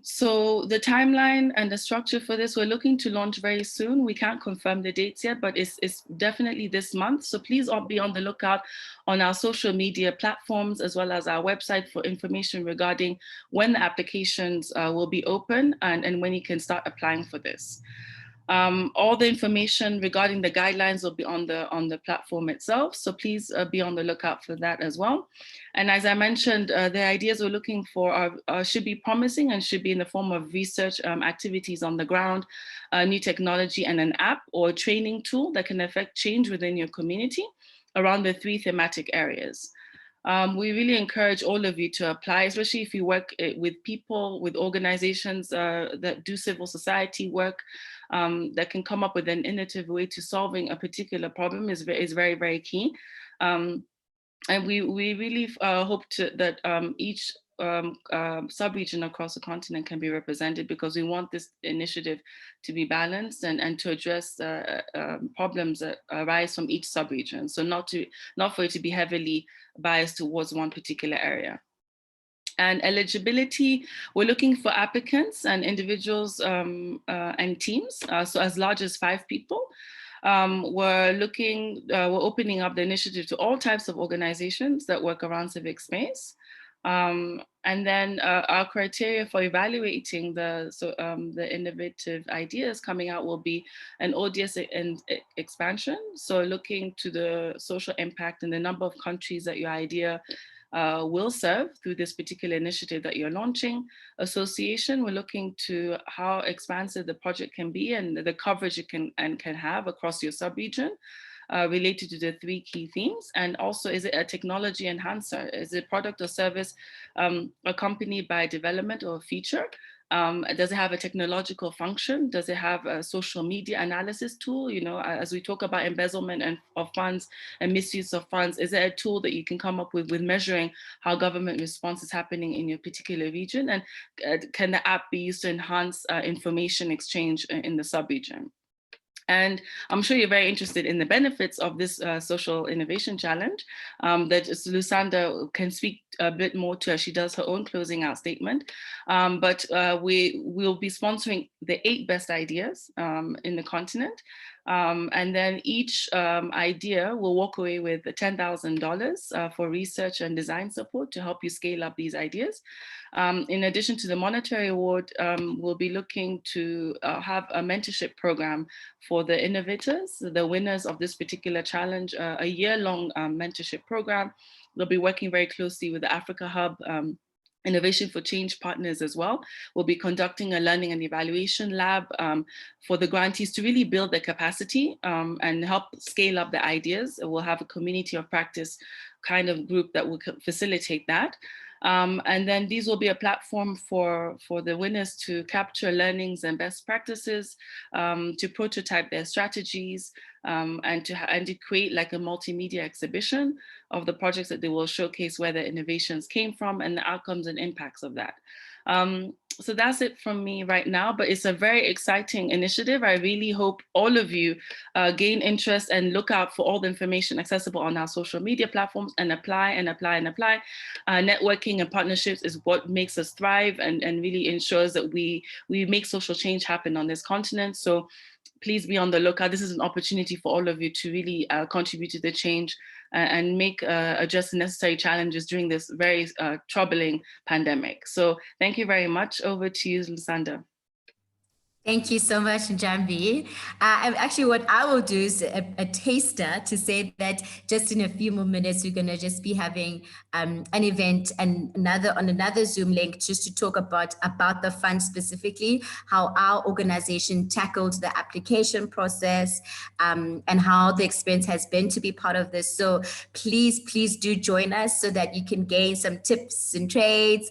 So the timeline and the structure for this, we're looking to launch very soon. We can't confirm the dates yet, but it's definitely this month. So please all be on the lookout on our social media platforms, as well as our website for information regarding when the applications will be open and when you can start applying for this. All the information regarding the guidelines will be on the platform itself. So please be on the lookout for that as well. And as I mentioned, the ideas we're looking for should be promising and should be in the form of research activities on the ground, new technology and an app or training tool that can affect change within your community around the 3 thematic areas. We really encourage all of you to apply, especially if you work with people, with organizations that do civil society work, that can come up with an innovative way to solving a particular problem is very, very key. And we really hope that each sub-region across the continent can be represented, because we want this initiative to be balanced and to address problems that arise from each sub-region. So not for it to be heavily biased towards one particular area. And eligibility, we're looking for applicants and individuals and teams, so as large as 5 people. We're opening up the initiative to all types of organizations that work around civic space. And then our criteria for evaluating the innovative ideas coming out will be an audience and expansion. So looking to the social impact and the number of countries that your idea will serve through this particular initiative that you're launching. Association, we're looking to how expansive the project can be and the coverage it can have across your subregion. Related to the 3 key themes. And also, is it a technology enhancer? Is it product or service accompanied by development or feature? Does it have a technological function? Does it have a social media analysis tool? You know, as we talk about embezzlement of funds and misuse of funds, is there a tool that you can come up with measuring how government response is happening in your particular region? And can the app be used to enhance information exchange in the sub-region? And I'm sure you're very interested in the benefits of this social innovation challenge that Lusanda can speak a bit more to as she does her own closing out statement. But we'll be sponsoring the 8 best ideas in the continent. And then each idea will walk away with $10,000 for research and design support to help you scale up these ideas. In addition to the monetary award, we'll be looking to have a mentorship program for the innovators, the winners of this particular challenge, a year-long mentorship program. They'll be working very closely with the Africa Hub Innovation for Change partners as well. We'll be conducting a learning and evaluation lab for the grantees to really build their capacity and help scale up the ideas. We'll have a community of practice kind of group that will facilitate that. And then these will be a platform for the winners to capture learnings and best practices, to prototype their strategies, and to create like a multimedia exhibition of the projects that they will showcase where the innovations came from and the outcomes and impacts of that. So that's it from me right now, but it's a very exciting initiative. I really hope all of you gain interest and look out for all the information accessible on our social media platforms and apply and apply and apply. Networking and partnerships is what makes us thrive and really ensures that we make social change happen on this continent. So please be on the lookout. This is an opportunity for all of you to really contribute to the change and address the necessary challenges during this very troubling pandemic. So thank you very much. Over to you, Lusanda. Thank you so much, Njambi. Actually, what I will do is a taster to say that just in a few more minutes, we're going to just be having an event and another Zoom link just to talk about the fund specifically, how our organization tackled the application process and how the experience has been to be part of this. So please do join us so that you can gain some tips and trades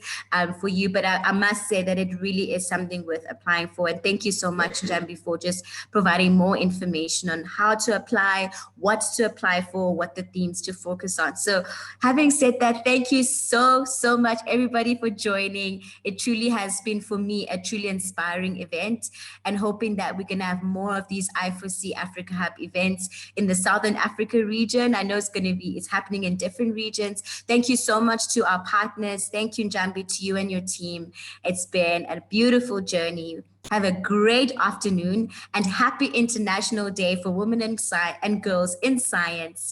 for you. But I must say that it really is something worth applying for. And thank you so much, Njambi, for just providing more information on how to apply, what to apply for, what the themes to focus on. So having said that, thank you so much, everybody, for joining. It truly has been, for me, a truly inspiring event, and hoping that we can have more of these I4C Africa Hub events in the Southern Africa region. I know it's happening in different regions. Thank you so much to our partners. Thank you, Njambi, to you and your team. It's been a beautiful journey. Have a great afternoon and happy International Day for Women and Girls in Science.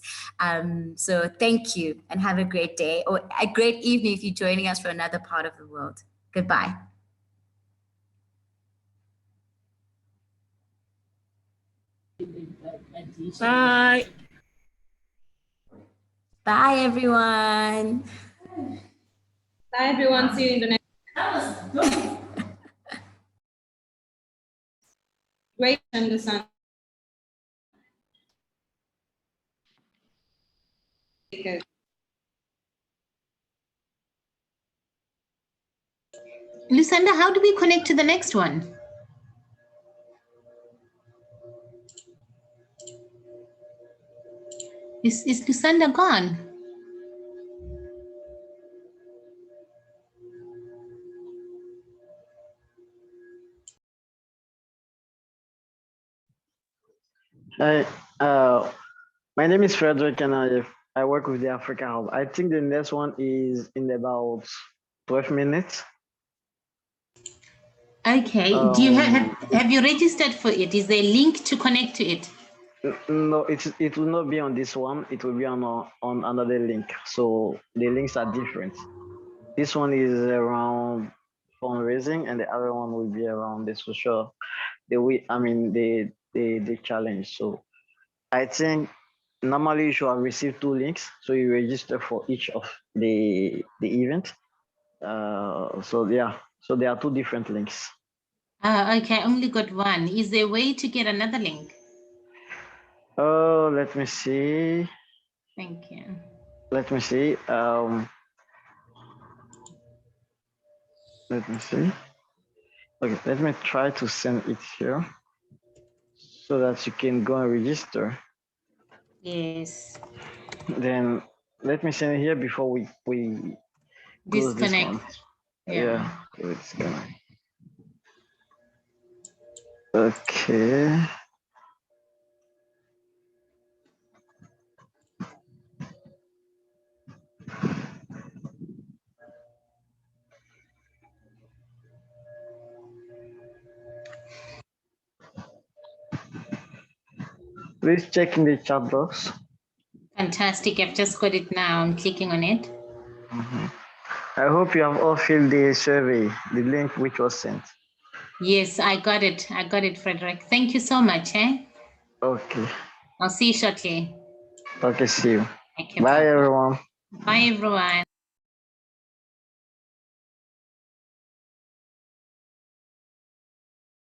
So thank you and have a great day or a great evening if you're joining us from another part of the world. Goodbye. Bye. Bye, everyone. Bye, everyone. See you in the next. Great, understand. Lusanda, how do we connect to the next one? Is Lusanda gone? Hi, my name is Frederick and I work with the Africa Hub. I think the next one is in about 12 minutes. Okay. Do you have you registered for it? Is there a link to connect to it? No, it will not be on this one. It will be on another link. So the links are different. This one is around fundraising, and the other one will be around the social, the challenge. So I think normally you should have received 2 links, so you register for each of the event. So yeah, so there are 2 different links. Okay, I only got one. Is there a way to get another link? Oh, let me see. Thank you. Let me see. Let me see. Okay, let me try to send it here so that you can go and register. Yes. Then let me send it here before we close this one. Yeah, it's gonna. Okay. Please check in the chat box. Fantastic. I've just got it now. I'm clicking on it. I hope you have all filled the survey, the link which was sent. Yes, I got it. I got it, Frederick. Thank you so much. Okay. I'll see you shortly. Okay, see you. Okay, Bye, everyone. Bye, everyone.